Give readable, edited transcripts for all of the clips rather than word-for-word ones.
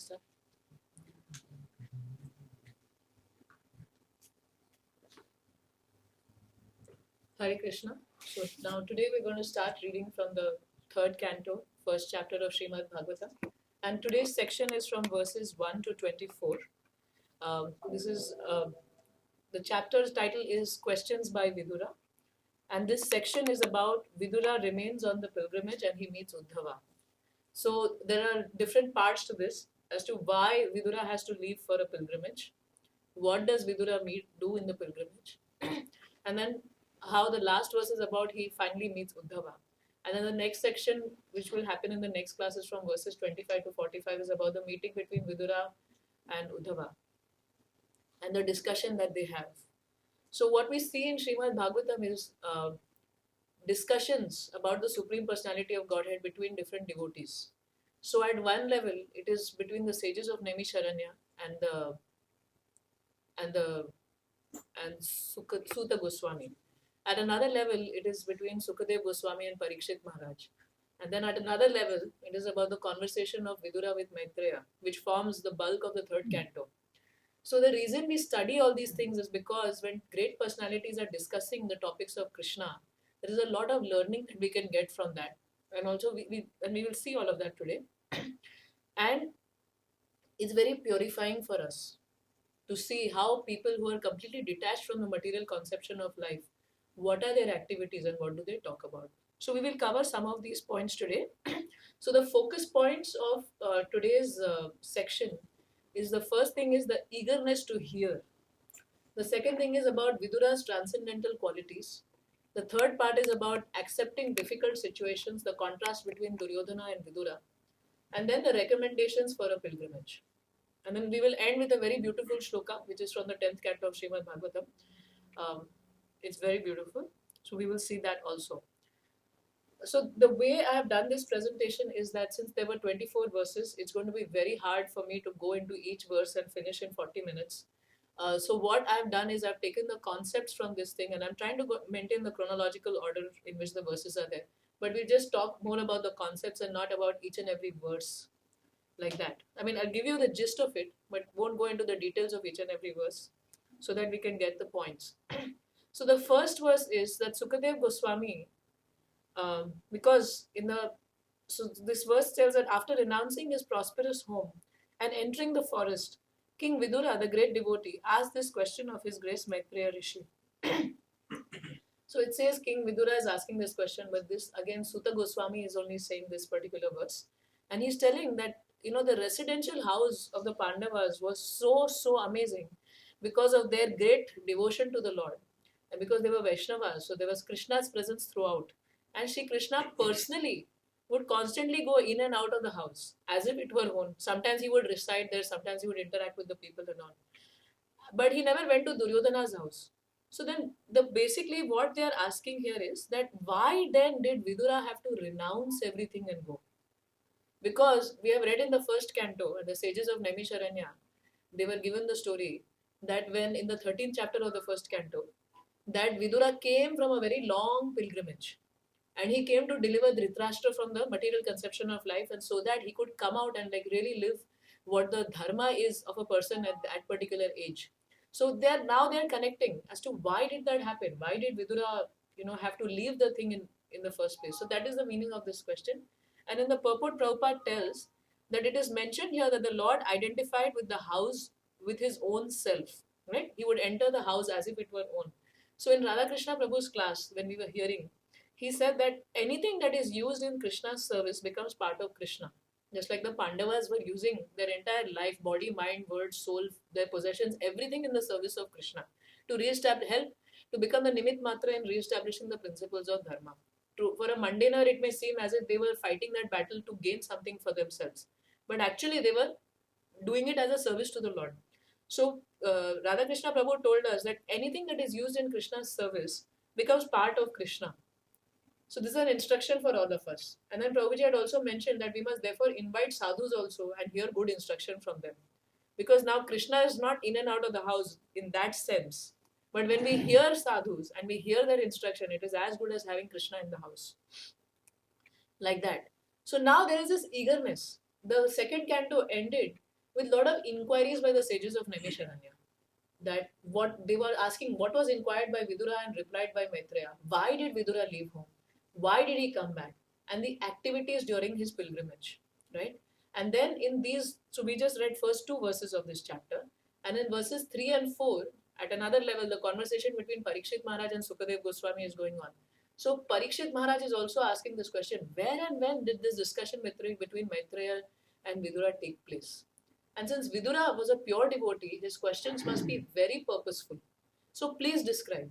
start? Hare Krishna. So now today we're going to start reading from the third canto, first chapter of Srimad Bhagavatam. And today's section is from verses 1 to 24. This is the chapter's title is Questions by Vidura. And this section is about Vidura remains on the pilgrimage and he meets Uddhava. So there are different parts to this as to why Vidura has to leave for a pilgrimage. What does Vidura do in the pilgrimage? And then how the last verse is about he finally meets Uddhava. And then the next section, which will happen in the next class, is from verses 25 to 45, is about the meeting between Vidura and Uddhava and the discussion that they have. So what we see in Srimad Bhagavatam is discussions about the Supreme Personality of Godhead between different devotees. So at one level, it is between the sages of Naimisharanya and Suta Goswami. At another level, it is between Sukadev Goswami and Parikshit Maharaj. And then at another level, it is about the conversation of Vidura with Maitreya, which forms the bulk of the third canto. So the reason we study all these things is because when great personalities are discussing the topics of Krishna, there is a lot of learning that we can get from that. And also we will see all of that today. And it's very purifying for us to see how people who are completely detached from the material conception of life, what are their activities and what do they talk about. So we will cover some of these points today. So the focus points of today's section is, the first thing is the eagerness to hear. The second thing is about Vidura's transcendental qualities. The third part is about accepting difficult situations, the contrast between Duryodhana and Vidura. And then the recommendations for a pilgrimage. And then we will end with a very beautiful shloka, which is from the 10th canto of Srimad Bhagavatam. It's very beautiful. So we will see that also. So the way I have done this presentation is that since there were 24 verses, it's going to be very hard for me to go into each verse and finish in 40 minutes. So what I've done is I've taken the concepts from this thing and I'm trying to maintain the chronological order in which the verses are there. But we just talk more about the concepts and not about each and every verse like that. I mean, I'll give you the gist of it, but won't go into the details of each and every verse so that we can get the points. So the first verse is that Sukadev Goswami, because this verse tells that after renouncing his prosperous home and entering the forest, King Vidura, the great devotee, asked this question of his grace Maitreya Rishi. So it says King Vidura is asking this question, but this again Suta Goswami is only saying this particular verse. And he's telling that, the residential house of the Pandavas was so amazing because of their great devotion to the Lord. And because they were Vaishnavas, so there was Krishna's presence throughout. And Shri Krishna personally would constantly go in and out of the house as if it were home. Sometimes he would reside there, sometimes he would interact with the people and all. But he never went to Duryodhana's house. So then basically what they are asking here is that why then did Vidura have to renounce everything and go? Because we have read in the first canto, the sages of Naimisharanya, they were given the story that when in the 13th chapter of the first canto, that Vidura came from a very long pilgrimage. And he came to deliver Dhritarashtra from the material conception of life, and so that he could come out and really live what the dharma is of a person at that particular age. So they're connecting as to why did that happen? Why did Vidura, have to leave the thing in the first place? So that is the meaning of this question. And in the purport, Prabhupada tells that it is mentioned here that the Lord identified with the house with his own self. Right? He would enter the house as if it were own. So in Radhakrishna Prabhu's class, when we were hearing, he said that anything that is used in Krishna's service becomes part of Krishna. Just like the Pandavas were using their entire life, body, mind, word, soul, their possessions, everything in the service of Krishna to help to become the Nimit Matra in re-establishing the principles of Dharma. For a mundaner, it may seem as if they were fighting that battle to gain something for themselves. But actually, they were doing it as a service to the Lord. So, Radhakrishna Prabhu told us that anything that is used in Krishna's service becomes part of Krishna. So this is an instruction for all of us. And then Prabhuji had also mentioned that we must therefore invite sadhus also and hear good instruction from them. Because now Krishna is not in and out of the house in that sense. But when we hear sadhus and we hear their instruction, it is as good as having Krishna in the house. Like that. So now there is this eagerness. The second canto ended with a lot of inquiries by the sages of Naimisharanya. That what they were asking, what was inquired by Vidura and replied by Maitreya. Why did Vidura leave home? Why did he come back? And the activities during his pilgrimage, right? And then in these, so we just read first two verses of this chapter, and in verses 3 and 4, at another level, the conversation between Parikshit Maharaj and Sukadev Goswami is going on. So Parikshit Maharaj is also asking this question: where and when did this discussion between Maitreya and Vidura take place? And since Vidura was a pure devotee, his questions must be very purposeful. So please describe.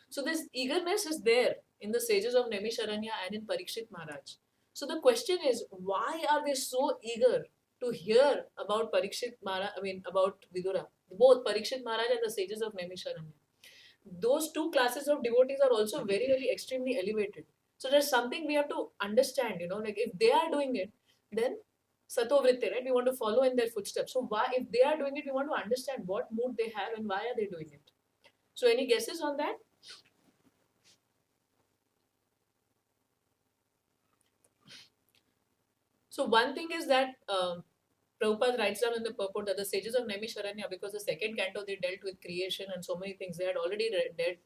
So this eagerness is there in the sages of Naimisharanya and in Parikshit Maharaj. So the question is, why are they so eager to hear about Parikshit Maharaj? I mean, about Vidura, both Parikshit Maharaj and the sages of Naimisharanya. Those two classes of devotees are also very, very extremely elevated. So there's something we have to understand. Like if they are doing it, then Sato Vritti, right? We want to follow in their footsteps. So why, if they are doing it, we want to understand what mood they have and why are they doing it. So any guesses on that? So one thing is that Prabhupada writes down in the purport that the sages of Naimisharanya, because the second canto they dealt with creation and so many things, they had already read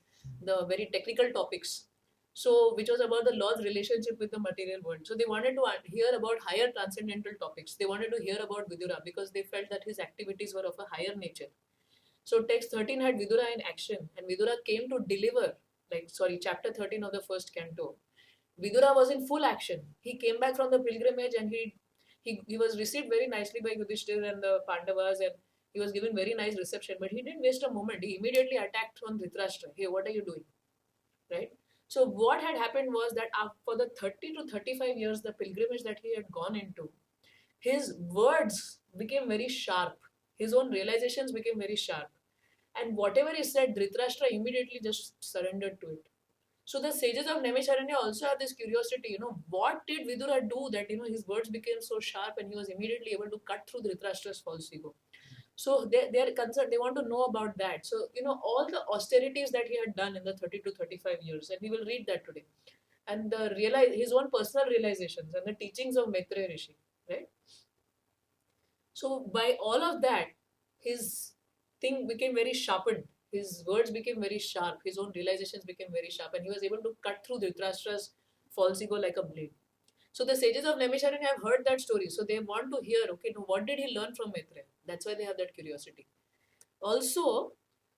the very technical topics. So which was about the Lord's relationship with the material world. So they wanted to hear about higher transcendental topics. They wanted to hear about Vidura because they felt that his activities were of a higher nature. So text 13 had Vidura in action, and Vidura came to deliver, chapter 13 of the first canto. Vidura was in full action. He came back from the pilgrimage and he was received very nicely by Yudhishthir and the Pandavas, and he was given very nice reception. But he didn't waste a moment. He immediately attacked on Dhritarashtra. Hey, what are you doing? Right? So what had happened was that for the 30 to 35 years, the pilgrimage that he had gone into, his words became very sharp. His own realizations became very sharp. And whatever he said, Dhritarashtra immediately just surrendered to it. So the sages of Naimisharanya also have this curiosity, what did Vidura do that, his words became so sharp and he was immediately able to cut through Dhritarashtra's false ego. So they are concerned, they want to know about that. So, all the austerities that he had done in the 30 to 35 years, and we will read that today. And his own personal realizations and the teachings of Maitreya Rishi, right? So by all of that, his thing became very sharpened. His words became very sharp. His own realizations became very sharp, and he was able to cut through Dhritarashtra's false ego like a blade. So the sages of Naimisharanya have heard that story, so they want to hear, okay, now what did he learn from Maitreya? That's why they have that curiosity. Also,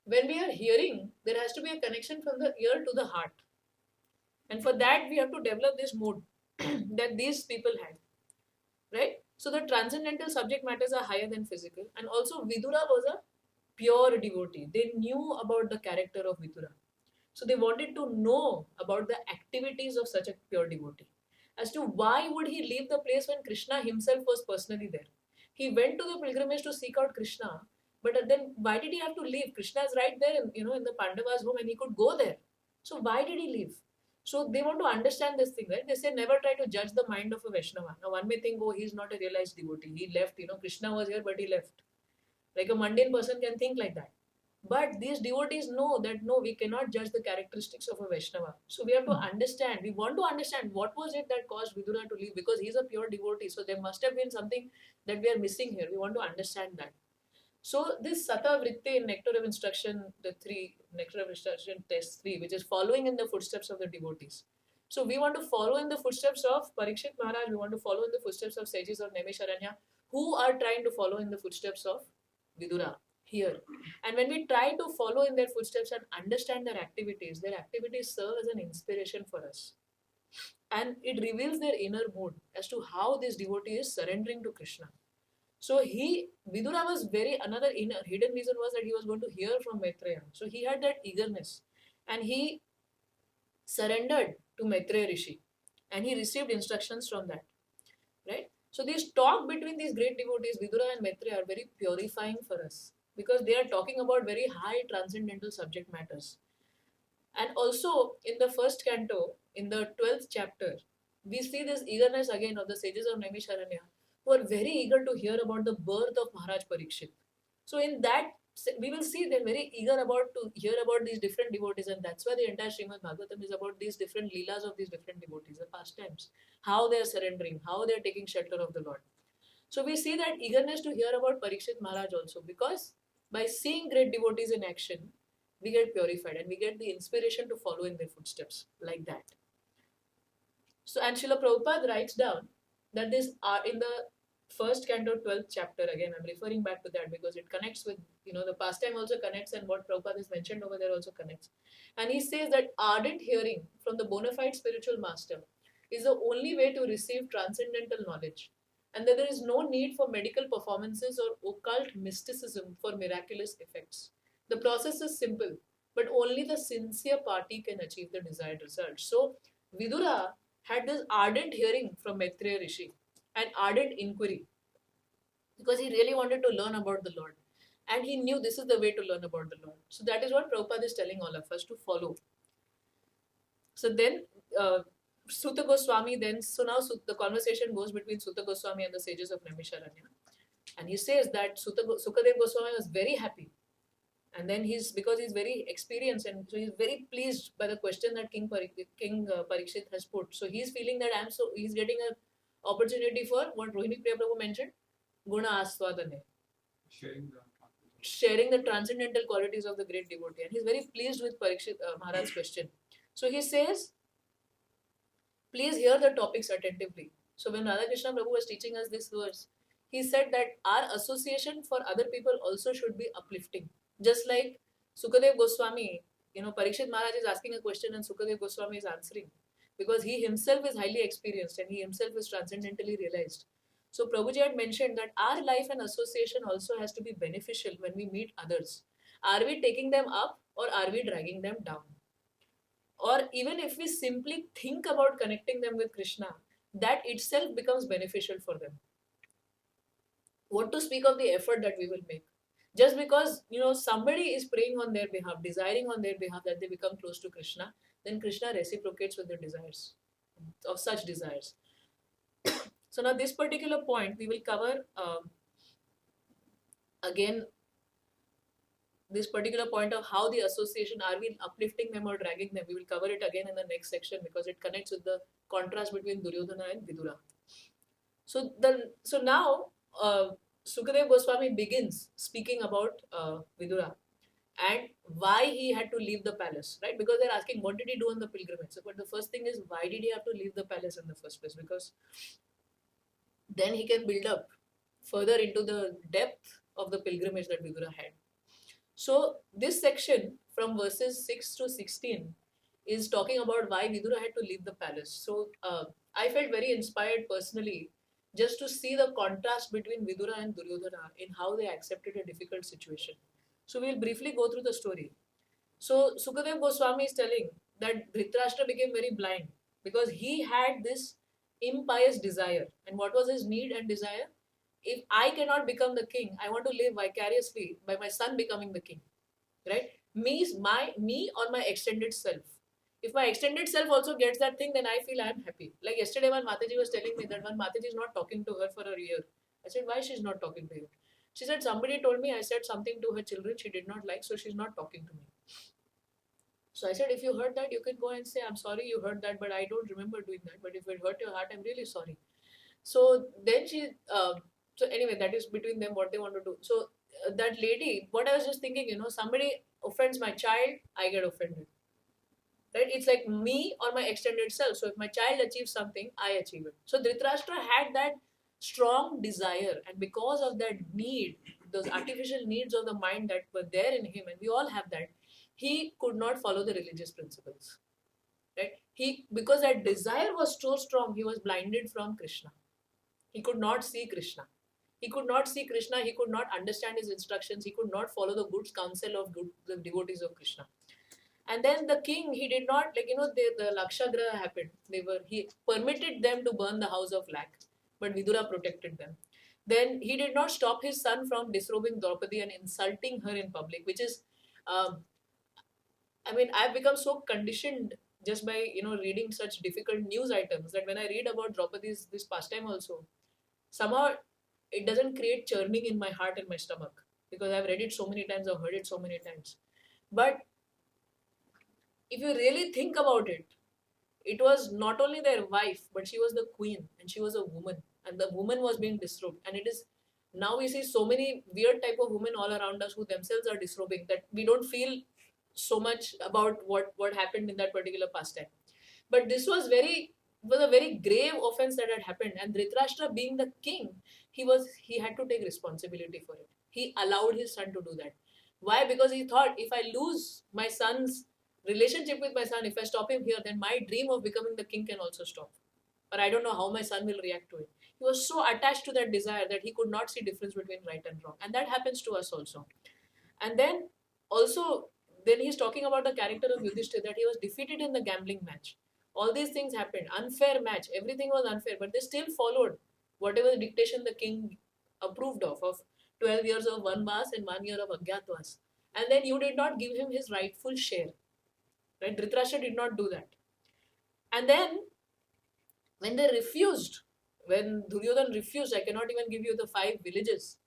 when we are hearing, there has to be a connection from the ear to the heart. And for that, we have to develop this mood that these people had. Right? So the transcendental subject matters are higher than physical. And also, Vidura was a pure devotee. They knew about the character of Vidura. So they wanted to know about the activities of such a pure devotee. As to why would he leave the place when Krishna himself was personally there? He went to the pilgrimage to seek out Krishna, but then why did he have to leave? Krishna is right there in the Pandavas' home and he could go there. So why did he leave? So they want to understand this thing, right? They say never try to judge the mind of a Vaishnava. Now one may think, oh, he's not a realized devotee. He left, Krishna was here, but he left. Like a mundane person can think like that. But these devotees know that no, we cannot judge the characteristics of a Vaishnava. So we have to understand, we want to understand what was it that caused Vidura to leave, because he's a pure devotee. So there must have been something that we are missing here. We want to understand that. So this Sata Vritti in Nectar of Instruction, Nectar of Instruction test 3, which is following in the footsteps of the devotees. So we want to follow in the footsteps of Parikshit Maharaj, we want to follow in the footsteps of sages of Naimisharanya, who are trying to follow in the footsteps of Vidura here. And when we try to follow in their footsteps and understand their activities serve as an inspiration for us. And it reveals their inner mood as to how this devotee is surrendering to Krishna. So Vidura was another inner hidden reason was that he was going to hear from Maitreya. So he had that eagerness and he surrendered to Maitreya Rishi and he received instructions from that. Right? So this talk between these great devotees, Vidura and Maitreya, are very purifying for us because they are talking about very high transcendental subject matters. And also in the first canto, in the 12th chapter, we see this eagerness again of the sages of Naimisharanya who are very eager to hear about the birth of Maharaj Parikshit. So in that, we will see they're very eager to hear about these different devotees, and that's why the entire Srimad Bhagavatam is about these different leelas of these different devotees, the pastimes, how they are surrendering, how they are taking shelter of the Lord. So we see that eagerness to hear about Parikshit Maharaj also, because by seeing great devotees in action, we get purified and we get the inspiration to follow in their footsteps like that. So, and Srila Prabhupada writes down that this in the first canto, 12th chapter, again, I'm referring back to that because it connects with, the pastime also connects, and what Prabhupada is mentioned over there also connects. And he says that ardent hearing from the bona fide spiritual master is the only way to receive transcendental knowledge, and that there is no need for medical performances or occult mysticism for miraculous effects. The process is simple, but only the sincere party can achieve the desired result. So, Vidura had this ardent hearing from Maitreya Rishi and ardent inquiry because he really wanted to learn about the Lord. And he knew this is the way to learn about the Lord. So that is what Prabhupada is telling all of us to follow. So then, Suta Goswami then, so now the conversation goes between Suta Goswami and the sages of Naimisharanya. And he says that Sukadev Goswami was very happy. And then because he's very experienced, and so he's very pleased by the question that King Parikshit has put. So he's feeling that he's getting an opportunity for what Rohini Priya Prabhu mentioned, Guna Aswadane. Sharing the transcendental qualities of the great devotee. And he's very pleased with Parikshit Maharaj's question. So he says, please hear the topics attentively. So when Radhakrishna Prabhu was teaching us this verse, he said that our association for other people also should be uplifting. Just like Sukadev Goswami, Parikshit Maharaj is asking a question and Sukadev Goswami is answering, because he himself is highly experienced and he himself is transcendentally realized. So Prabhuji had mentioned that our life and association also has to be beneficial when we meet others. Are we taking them up or are we dragging them down? Or even if we simply think about connecting them with Krishna, that itself becomes beneficial for them. What to speak of the effort that we will make? Just because somebody is praying on their behalf, desiring on their behalf that they become close to Krishna, then Krishna reciprocates with their desires, of such desires. So now this particular point we will cover again. This particular point of how the association, are we uplifting them or dragging them, we will cover it again in the next section because it connects with the contrast between Duryodhana and Vidura. So now Sukadev Goswami begins speaking about Vidura and why he had to leave the palace, right? Because they're asking what did he do on the pilgrimage. So, but the first thing is, why did he have to leave the palace in the first place? Because then he can build up further into the depth of the pilgrimage that Vidura had. So this section from verses 6 to 16 is talking about why Vidura had to leave the palace. So I felt very inspired personally just to see the contrast between Vidura and Duryodhana in how they accepted a difficult situation. So we'll briefly go through the story. So Sukadev Goswami is telling that Dhritarashtra became very blind because he had this impious desire. And what was his need and desire? If I cannot become the king, I want to live vicariously by my son becoming the king, right? Me or my extended self. If my extended self also gets that thing, then I feel I am happy. Like yesterday, when Mataji was telling me that when Mataji is not talking to her for a year, I said, why she's not talking to you? She said, somebody told me I said something to her children she did not like, so she's not talking to me. So I said, if you heard that, you can go and say, I'm sorry you heard that, but I don't remember doing that. But if it hurt your heart, I'm really sorry. So then so anyway, that is between them what they want to do. So that lady, what I was just thinking, somebody offends my child, I get offended. Right? It's like me or my extended self. So if my child achieves something, I achieve it. So Dhritarashtra had that strong desire, and because of that need, those artificial needs of the mind that were there in him, and we all have that, he could not follow the religious principles. Right? Because that desire was so strong, he was blinded from Krishna. He could not see Krishna. He could not see Krishna. He could not understand his instructions. He could not follow the good counsel of the devotees of Krishna. And then the king, he did not, the Lakshagraha happened. He permitted them to burn the house of Lak, but Vidura protected them. Then he did not stop his son from disrobing Draupadi and insulting her in public, which is, I've become so conditioned just by, reading such difficult news items that when I read about Draupadi's this pastime also, somehow it doesn't create churning in my heart and my stomach because I've read it so many times, I've heard it so many times. But if you really think about it, it was not only their wife, but she was the queen and she was a woman. and the woman was being disrobed. And it is now we see so many weird type of women all around us who themselves are disrobing that we don't feel so much about what happened in that particular pastime. But this was a very grave offense that had happened, and Dhritarashtra, being the king, he had to take responsibility for it. He allowed his son to do that. Why? Because he thought, if I lose my son's relationship with my son, if I stop him here, then my dream of becoming the king can also stop. Or I don't know how my son will react to it. He was so attached to that desire that he could not see difference between right and wrong. And that happens to us also. And then also, then he's talking about the character of Yudhishthir, that he was defeated in the gambling match. All these things happened. Unfair match. Everything was unfair. But they still followed whatever dictation the king approved of 12 years of Vanvas and 1 year of Agyatwas. And then you did not give him his rightful share. Right? Dhritarashtra did not do that. And then, when they refused, when Duryodhan refused, I cannot even give you the 5 villages.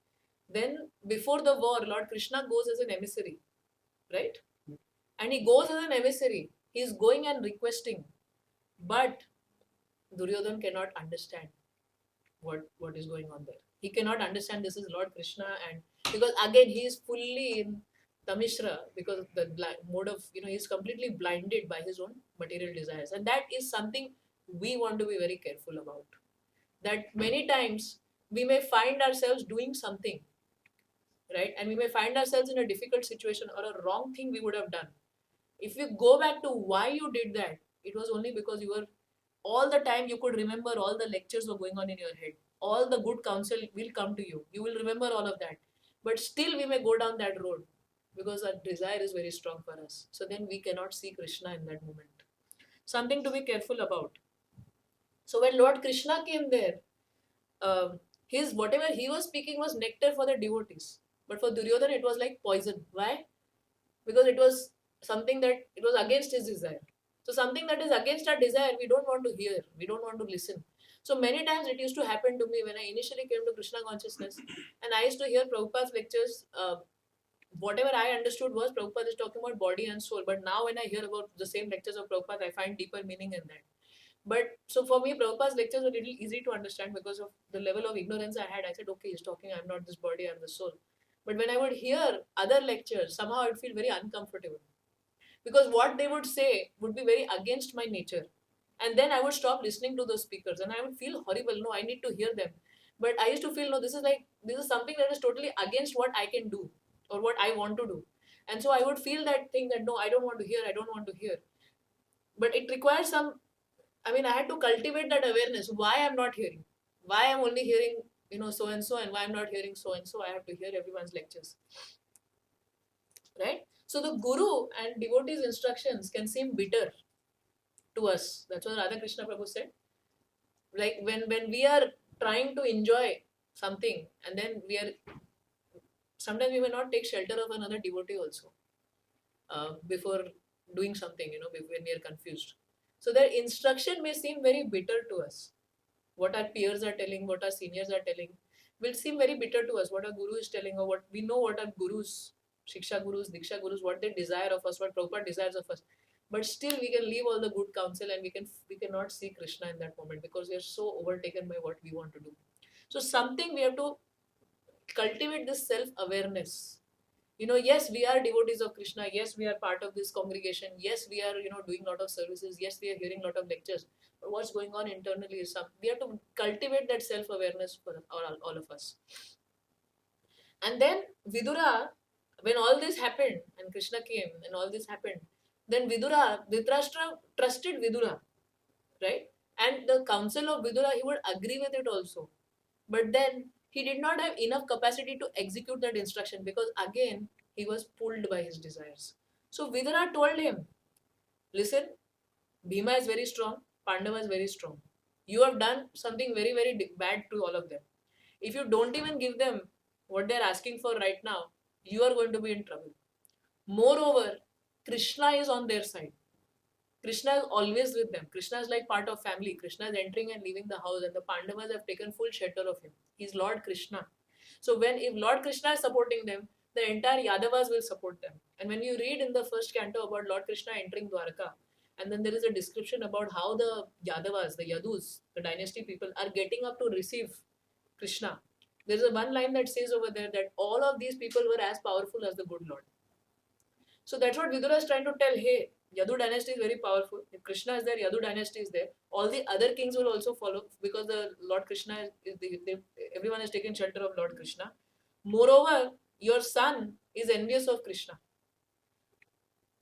Then, before the war, Lord Krishna goes as an emissary. Right? And he goes as an emissary. He is going and requesting. But Duryodhan cannot understand what is going on there. He cannot understand this is Lord Krishna, and because again he is fully in Tamishra, because the mode of, he is completely blinded by his own material desires. And that is something we want to be very careful about. That many times we may find ourselves doing something, right? And we may find ourselves in a difficult situation or a wrong thing we would have done. If you go back to why you did that, it was only because you were, all the time you could remember all the lectures were going on in your head. All the good counsel will come to you. You will remember all of that. But still we may go down that road because our desire is very strong for us. So then we cannot see Krishna in that moment. Something to be careful about. So when Lord Krishna came there, his whatever he was speaking was nectar for the devotees. But for Duryodhana it was like poison. Why? Because it was something that it was against his desire. So something that is against our desire, we don't want to hear, we don't want to listen. So many times it used to happen to me when I initially came to Krishna consciousness, and I used to hear Prabhupada's lectures. Whatever I understood was Prabhupada is talking about body and soul. But now when I hear about the same lectures of Prabhupada, I find deeper meaning in that. But so for me, Prabhupada's lectures were a little easy to understand because of the level of ignorance I had. I said, okay, he's talking, I'm not this body, I'm the soul. But when I would hear other lectures, somehow I would feel very uncomfortable. Because what they would say would be very against my nature. And then I would stop listening to those speakers and I would feel horrible. No, I need to hear them. But I used to feel, no, this is something that is totally against what I can do or what I want to do. And so I would feel that thing that, no, I don't want to hear, I don't want to hear. But it requires I had to cultivate that awareness. Why I'm not hearing? Why I'm only hearing, so and so, and why I'm not hearing so and so? I have to hear everyone's lectures. Right? So the Guru and devotee's instructions can seem bitter to us. That's what Radha Krishna Prabhu said. Like when we are trying to enjoy something, and then sometimes we may not take shelter of another devotee also before doing something, when we are confused. So their instruction may seem very bitter to us. What our peers are telling, what our seniors are telling, will seem very bitter to us. What our Guru is telling, or what we know, what our Gurus, Shiksha Gurus, Diksha Gurus, what they desire of us, what Prabhupada desires of us. But still we can leave all the good counsel and we cannot see Krishna in that moment because we are so overtaken by what we want to do. So something we have to cultivate this self-awareness. Yes, we are devotees of Krishna. Yes, we are part of this congregation. Yes, we are, doing a lot of services. Yes, we are hearing a lot of lectures. But what's going on internally is we have to cultivate that self-awareness for all of us. And then Vidura, when all this happened and Krishna came and all this happened, then Dhritarashtra trusted Vidura, right? And the counsel of Vidura, he would agree with it also. But then he did not have enough capacity to execute that instruction because again, he was pulled by his desires. So Vidura told him, listen, Bhima is very strong, Pandava is very strong. You have done something very, very bad to all of them. If you don't even give them what they are asking for right now, you are going to be in trouble. Moreover, Krishna is on their side. Krishna is always with them. Krishna is like part of family. Krishna is entering and leaving the house, and the Pandavas have taken full shelter of him. He's Lord Krishna. So if Lord Krishna is supporting them, the entire Yadavas will support them. And when you read in the first canto about Lord Krishna entering Dwarka, And then there is a description about how the Yadavas, the Yadus, the dynasty people, are getting up to receive Krishna. There's a one line that says over there that all of these people were as powerful as the good Lord. So that's what Vidura is trying to tell. Hey, Yadu dynasty is very powerful. If Krishna is there, Yadu dynasty is there. All the other kings will also follow because the Lord Krishna everyone has taken shelter of Lord Krishna. Moreover, your son is envious of Krishna.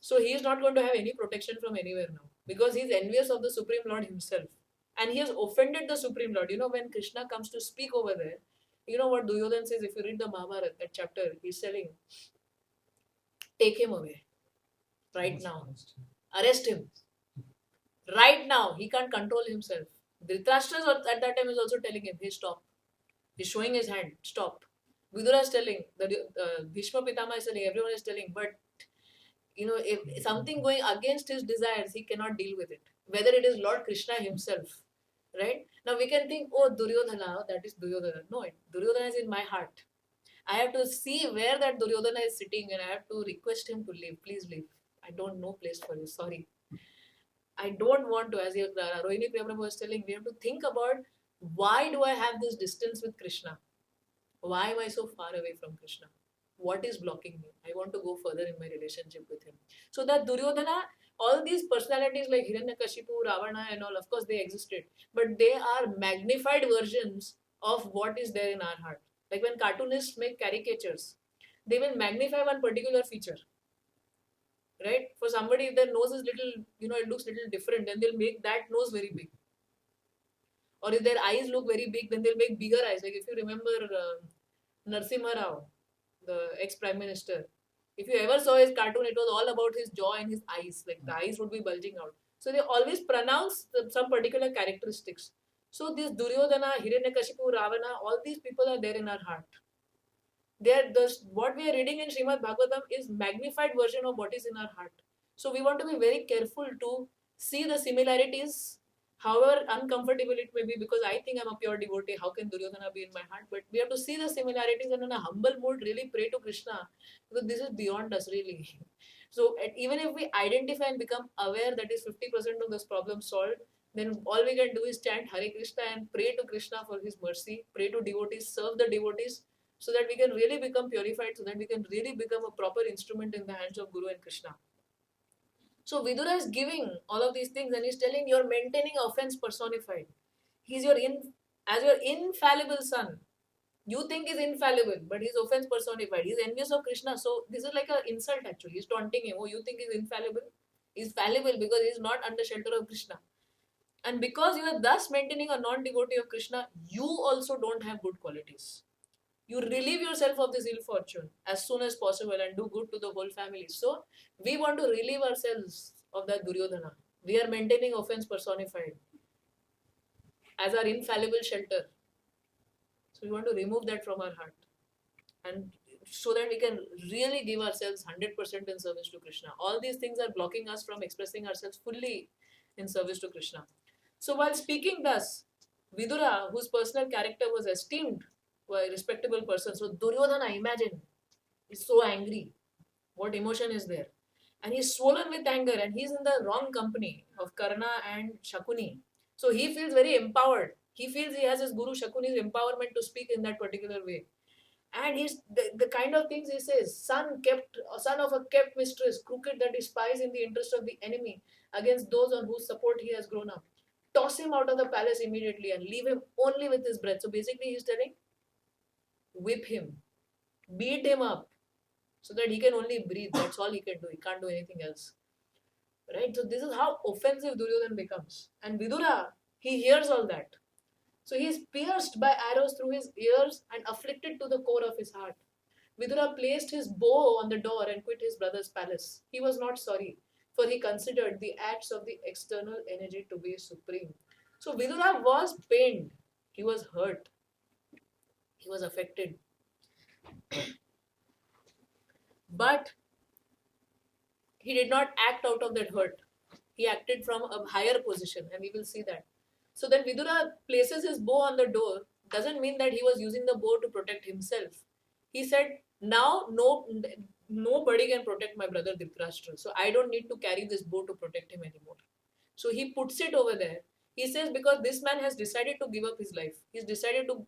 So he is not going to have any protection from anywhere now because he is envious of the Supreme Lord himself. And he has offended the Supreme Lord. When Krishna comes to speak over there, you know what Duryodhana says? If you read the Mahabharata, that chapter, he's telling, take him away right now. Arrest him. Right now. He can't control himself. Dhritarashtra at that time is also telling him, hey, stop. He's showing his hand, stop. Vidura is telling, Bhishma Pitama is telling, everyone is telling, but if something going against his desires, he cannot deal with it. Whether it is Lord Krishna himself, right? Now we can think, oh, Duryodhana, that is Duryodhana. No, Duryodhana is in my heart. I have to see where that Duryodhana is sitting and I have to request him to leave. Please leave. I don't know place for you. Sorry. I don't want to, as Rohini Priyamram was telling, we have to think about why do I have this distance with Krishna? Why am I so far away from Krishna? What is blocking me? I want to go further in my relationship with him. So that Duryodhana, all these personalities like Hiranyakashipu, Ravana and all, of course they existed. But they are magnified versions of what is there in our heart. Like when cartoonists make caricatures, they will magnify one particular feature. Right? For somebody, if their nose is little, it looks little different, then they'll make that nose very big. Or if their eyes look very big, then they'll make bigger eyes. Like if you remember Narasimha Rao, the ex-prime minister, if you ever saw his cartoon, it was all about his jaw and his eyes. Like the eyes would be bulging out. So they always pronounce some particular characteristics. So this Duryodhana, Hiranyakashipu, Ravana, all these people are there in our heart. What we are reading in Srimad Bhagavatam is magnified version of what is in our heart. So we want to be very careful to see the similarities, however uncomfortable it may be, because I think I'm a pure devotee. How can Duryodhana be in my heart? But we have to see the similarities and in a humble mood really pray to Krishna, because this is beyond us really. So even if we identify and become aware that is 50% of this problem solved, then all we can do is chant Hare Krishna and pray to Krishna for his mercy, pray to devotees, serve the devotees, so that we can really become purified, so that we can really become a proper instrument in the hands of Guru and Krishna. So Vidura is giving all of these things and he's telling you're maintaining offense personified. He's as your infallible son. You think he's infallible, but he's offense personified. He's envious of Krishna. So this is like an insult actually. He's taunting him. Oh, you think he's infallible? He's fallible because he's not under shelter of Krishna. And because you are thus maintaining a non-devotee of Krishna, you also don't have good qualities. You relieve yourself of this ill fortune as soon as possible and do good to the whole family. So we want to relieve ourselves of that Duryodhana. We are maintaining offense personified as our infallible shelter. So we want to remove that from our heart, and so that we can really give ourselves 100% in service to Krishna. All these things are blocking us from expressing ourselves fully in service to Krishna. So while speaking thus, Vidura, whose personal character was esteemed, a respectable person. So Duryodhana, imagine, is so angry. What emotion is there? And he's swollen with anger and he's in the wrong company of Karna and Shakuni. So he feels very empowered. He feels he has his Guru Shakuni's empowerment to speak in that particular way. And he's the kind of things he says, son of a kept mistress, crooked that he spies in the interest of the enemy against those on whose support he has grown up. Toss him out of the palace immediately and leave him only with his breath. So basically he's telling, whip him, beat him up, so that he can only breathe. That's all he can do. He can't do anything else. Right? So this is how offensive Duryodhana becomes. And Vidura, he hears all that. So he is pierced by arrows through his ears and afflicted to the core of his heart. Vidura placed his bow on the door and quit his brother's palace. He was not sorry, for he considered the acts of the external energy to be supreme. So Vidura was pained. He was hurt. He was affected. But he did not act out of that hurt. He acted from a higher position, and we will see that. So then Vidura places his bow on the door. Doesn't mean that he was using the bow to protect himself. He said, now nobody can protect my brother Dhritarashtra. So I don't need to carry this bow to protect him anymore. So he puts it over there. He says, because this man has decided to give up his life. He's decided to,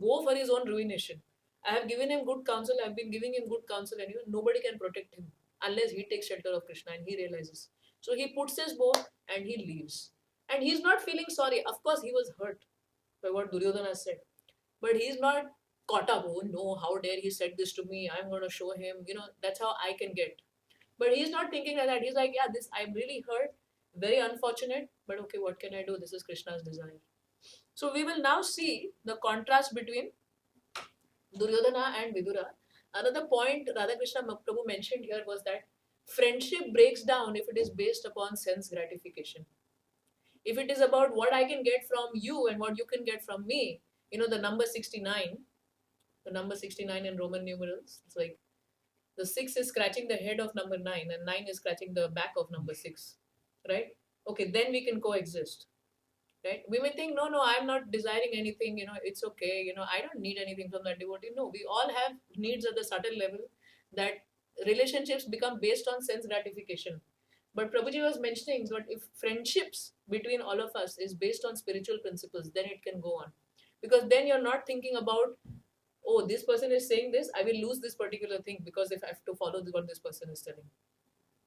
go for his own ruination. I have given him good counsel. I've been giving him good counsel, and nobody can protect him unless he takes shelter of Krishna and he realizes. So he puts his bow and he leaves. And he's not feeling sorry. Of course, he was hurt by what Duryodhana said. But he's not caught up. Oh no, how dare he said this to me? I'm going to show him. That's how I can get. But he's not thinking like that. He's like, yeah, this I'm really hurt. Very unfortunate. But okay, what can I do? This is Krishna's desire. So we will now see the contrast between Duryodhana and Vidura. Another point Radhakrishna Prabhu mentioned here was that friendship breaks down if it is based upon sense gratification. If it is about what I can get from you and what you can get from me, the number 69, in Roman numerals, it's like the 6 is scratching the head of number 9 and 9 is scratching the back of number 6, right? Okay, then we can coexist, right? We may think, no, I'm not desiring anything, it's okay, I don't need anything from that devotee. No, we all have needs at the subtle level that relationships become based on sense gratification. But Prabhuji was mentioning that if friendships between all of us is based on spiritual principles, then it can go on. Because then you're not thinking about, oh, this person is saying this, I will lose this particular thing because if I have to follow what this person is telling.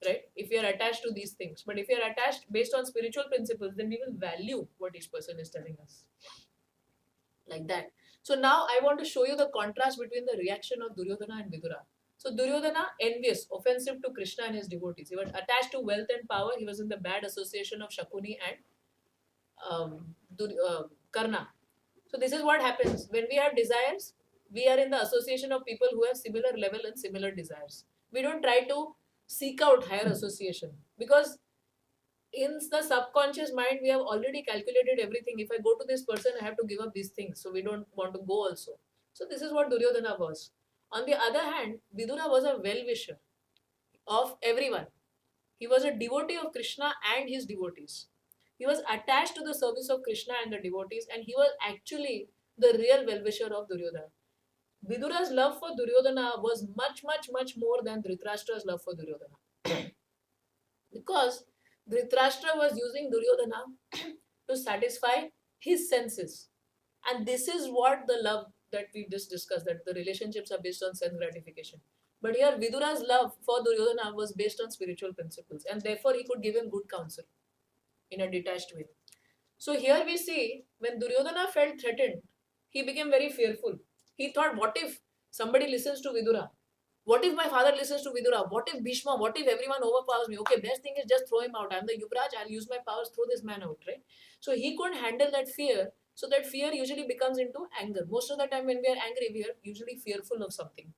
Right? If we are attached to these things. But if we are attached based on spiritual principles, then we will value what each person is telling us. Like that. So now I want to show you the contrast between the reaction of Duryodhana and Vidura. So Duryodhana, envious, offensive to Krishna and his devotees. He was attached to wealth and power. He was in the bad association of Shakuni and Karna. So this is what happens. When we have desires, we are in the association of people who have similar level and similar desires. We don't try to seek out higher association because in the subconscious mind we have already calculated everything. If I go to this person, I have to give up these things, so we don't want to go also. So this is what Duryodhana was. On the other hand, Vidura was a well-wisher of everyone. He was a devotee of Krishna and his devotees. He was attached to the service of Krishna and the devotees, and he was actually the real well-wisher of Duryodhana. Vidura's love for Duryodhana was much, much, much more than Dhritarashtra's love for Duryodhana. Because Dhritarashtra was using Duryodhana to satisfy his senses. And this is what the love that we just discussed, that the relationships are based on sense gratification. But here Vidura's love for Duryodhana was based on spiritual principles, and therefore he could give him good counsel in a detached way. So here we see when Duryodhana felt threatened, he became very fearful. He thought, what if somebody listens to Vidura? What if my father listens to Vidura? What if Bhishma? What if everyone overpowers me? Okay, best thing is just throw him out. I'm the Yuvraj. I'll use my powers, throw this man out, right? So he couldn't handle that fear. So that fear usually becomes into anger. Most of the time when we are angry, we are usually fearful of something.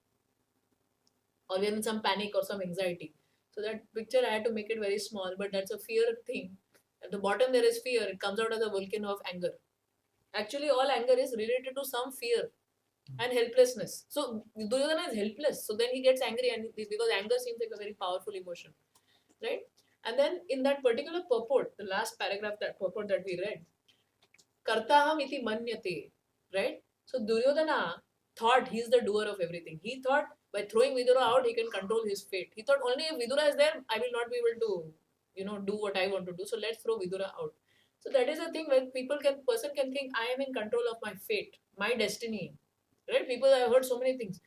Or we're in some panic or some anxiety. So that picture I had to make it very small, but that's a fear thing. At the bottom there is fear. It comes out as a volcano of anger. Actually, all anger is related to some fear and helplessness. So Duryodhana is helpless. So then he gets angry, and because anger seems like a very powerful emotion, right? And then in that particular purport, the last paragraph, that purport that we read, Kartaham iti manyate, right? So Duryodhana thought he's the doer of everything. He thought by throwing Vidura out, he can control his fate. He thought only if Vidura is there, I will not be able to, do what I want to do. So let's throw Vidura out. So that is a thing where person can think, I am in control of my fate, my destiny. Right? People have heard so many things.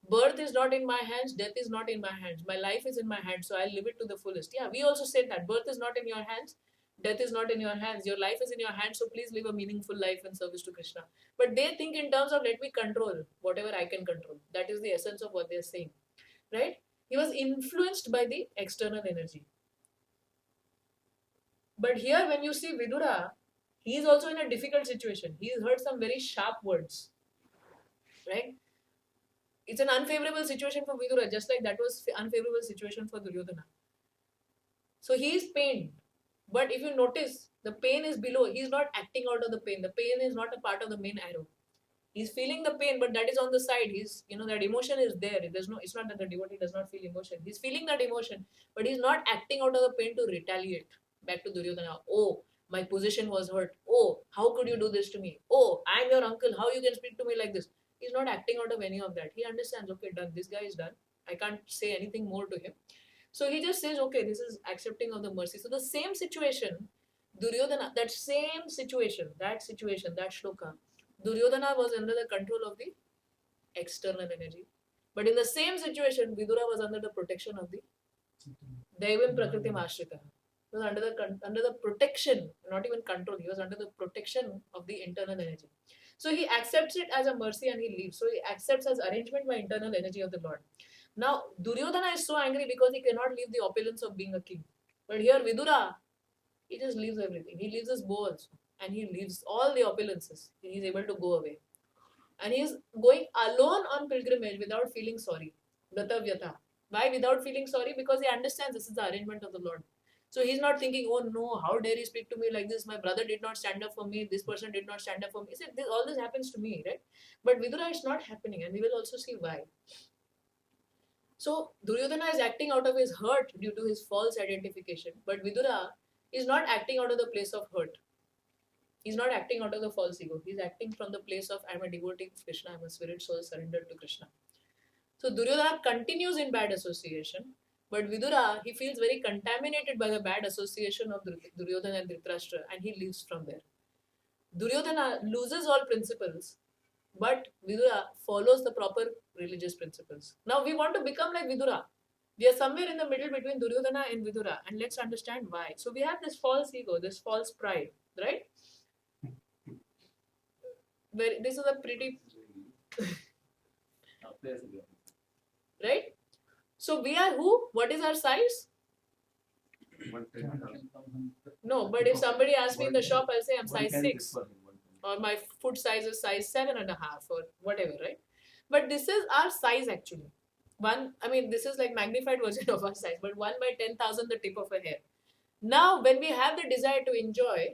Birth is not in my hands, death is not in my hands. My life is in my hands, so I'll live it to the fullest. Yeah, we also said that birth is not in your hands, death is not in your hands. Your life is in your hands, so please live a meaningful life in service to Krishna. But they think in terms of let me control whatever I can control. That is the essence of what they're saying. Right? He was influenced by the external energy. But here when you see Vidura, he is also in a difficult situation. He has heard some very sharp words. Right? It's an unfavorable situation for Vidura, just like that was unfavorable situation for Duryodhana. So he is pained. But if you notice, the pain is below. He is not acting out of the pain. The pain is not a part of the main arrow. He's feeling the pain, but that is on the side. That emotion is there. It's not that the devotee does not feel emotion. He's feeling that emotion, but he's not acting out of the pain to retaliate back to Duryodhana. Oh, my position was hurt. Oh, how could you do this to me? Oh, I'm your uncle. How you can speak to me like this? He's not acting out of any of that. He understands, okay, done. This guy is done. I can't say anything more to him. So he just says, okay, this is accepting of the mercy. So the same situation Duryodhana, that same situation, that shloka, Duryodhana was under the control of the external energy. But in the same situation, Vidura was under the protection of the Devam Prakriti Ashrita. He was under the protection, not even control. He was under the protection of the internal energy. So he accepts it as a mercy and he leaves. So he accepts as arrangement by internal energy of the Lord. Now Duryodhana is so angry because he cannot leave the opulence of being a king. But here Vidura, he just leaves everything. He leaves his bow also. And he leaves all the opulences. He is able to go away. And he is going alone on pilgrimage without feeling sorry. Vratavyata. Why without feeling sorry? Because he understands this is the arrangement of the Lord. So he's not thinking, oh no, how dare he speak to me like this? My brother did not stand up for me. This person did not stand up for me. He said, all this happens to me, right? But Vidura, it's not happening. And we will also see why. So Duryodhana is acting out of his hurt due to his false identification. But Vidura is not acting out of the place of hurt. He's not acting out of the false ego. He's acting from the place of I'm a devotee of Krishna, I'm a spirit soul surrendered to Krishna. So Duryodhana continues in bad association, but Vidura, he feels very contaminated by the bad association of Duryodhana and Dhritarashtra and he leaves from there. Duryodhana loses all principles, but Vidura follows the proper religious principles. Now we want to become like Vidura. We are somewhere in the middle between Duryodhana and Vidura, and let's understand why. So we have this false ego, this false pride, right? This is a pretty right? So we are who? What is our size? No, but if somebody asks me in the shop, I'll say I'm size 6. Or my foot size is size 7.5 or whatever, right? But this is our size actually. This is like magnified version of our size, but 1 by 10,000 the tip of a hair. Now, when we have the desire to enjoy,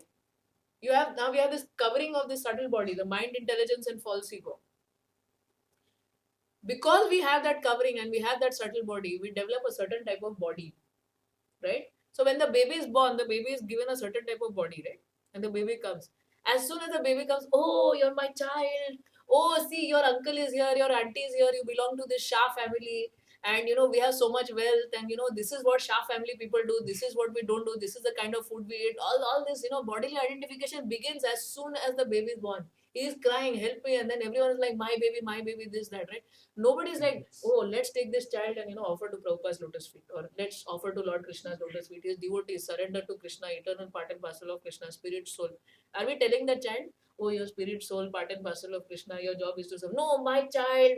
we have this covering of the subtle body, the mind, intelligence, and false ego. Because we have that covering and we have that subtle body, we develop a certain type of body, right? So when the baby is born, the baby is given a certain type of body, right? And the baby comes. As soon as the baby comes, oh, you're my child. Oh, see, your uncle is here, your auntie is here, you belong to this Shah family. And we have so much wealth, and this is what Shah family people do, this is what we don't do, this is the kind of food we eat. All this, bodily identification begins as soon as the baby is born. He is crying, help me, and then everyone is like, my baby, this, that, right? Nobody is like, oh, let's take this child and offer to Prabhupada's lotus feet, or let's offer to Lord Krishna's lotus feet. His devotees, surrender to Krishna, eternal part and parcel of Krishna, spirit, soul. Are we telling the child, oh, your spirit, soul, part and parcel of Krishna, your job is to serve? No, my child,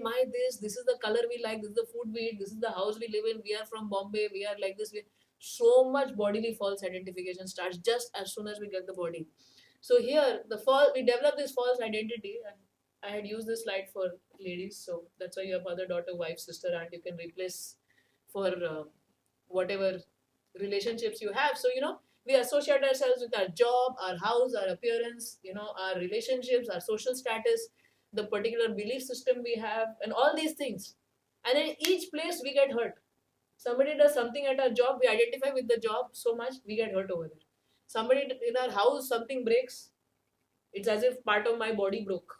this is the color we like, this is the food we eat, this is the house we live in, we are from Bombay, we are like this. So much bodily false identification starts just as soon as we get the body. So here, we develop this false identity, and I had used this slide for ladies, so that's why you have mother, daughter, wife, sister, aunt. You can replace for whatever relationships you have. So we associate ourselves with our job, our house, our appearance, our relationships, our social status, the particular belief system we have, and all these things. And in each place we get hurt. Somebody does something at our job, we identify with the job so much, we get hurt over there. Somebody in our house, something breaks, it's as if part of my body broke,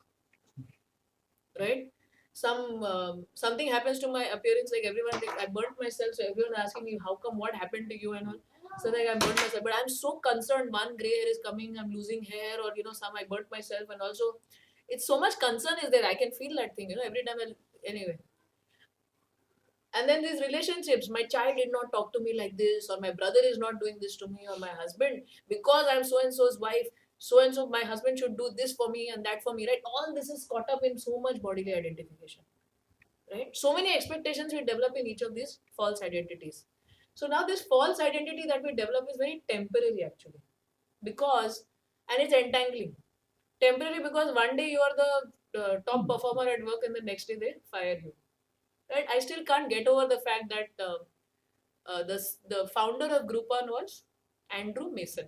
right? Something happens to my appearance, like everyone, like I burnt myself, so everyone asking me, how come, what happened to you and all. So like I burnt myself, but I'm so concerned, one gray hair is coming, I'm losing hair, or I burnt myself, and also it's so much concern is there, I can feel that thing, every time anyway. And then these relationships, my child did not talk to me like this, or my brother is not doing this to me, or my husband, because I'm so and so's wife, so and so my husband should do this for me and that for me, right? All this is caught up in so much bodily identification, right? So many expectations we develop in each of these false identities. So now this false identity that we develop is very temporary actually, and it's entangling. Temporary because one day you are the top performer at work and the next day they fire you. Right? I still can't get over the fact that the founder of Groupon was Andrew Mason.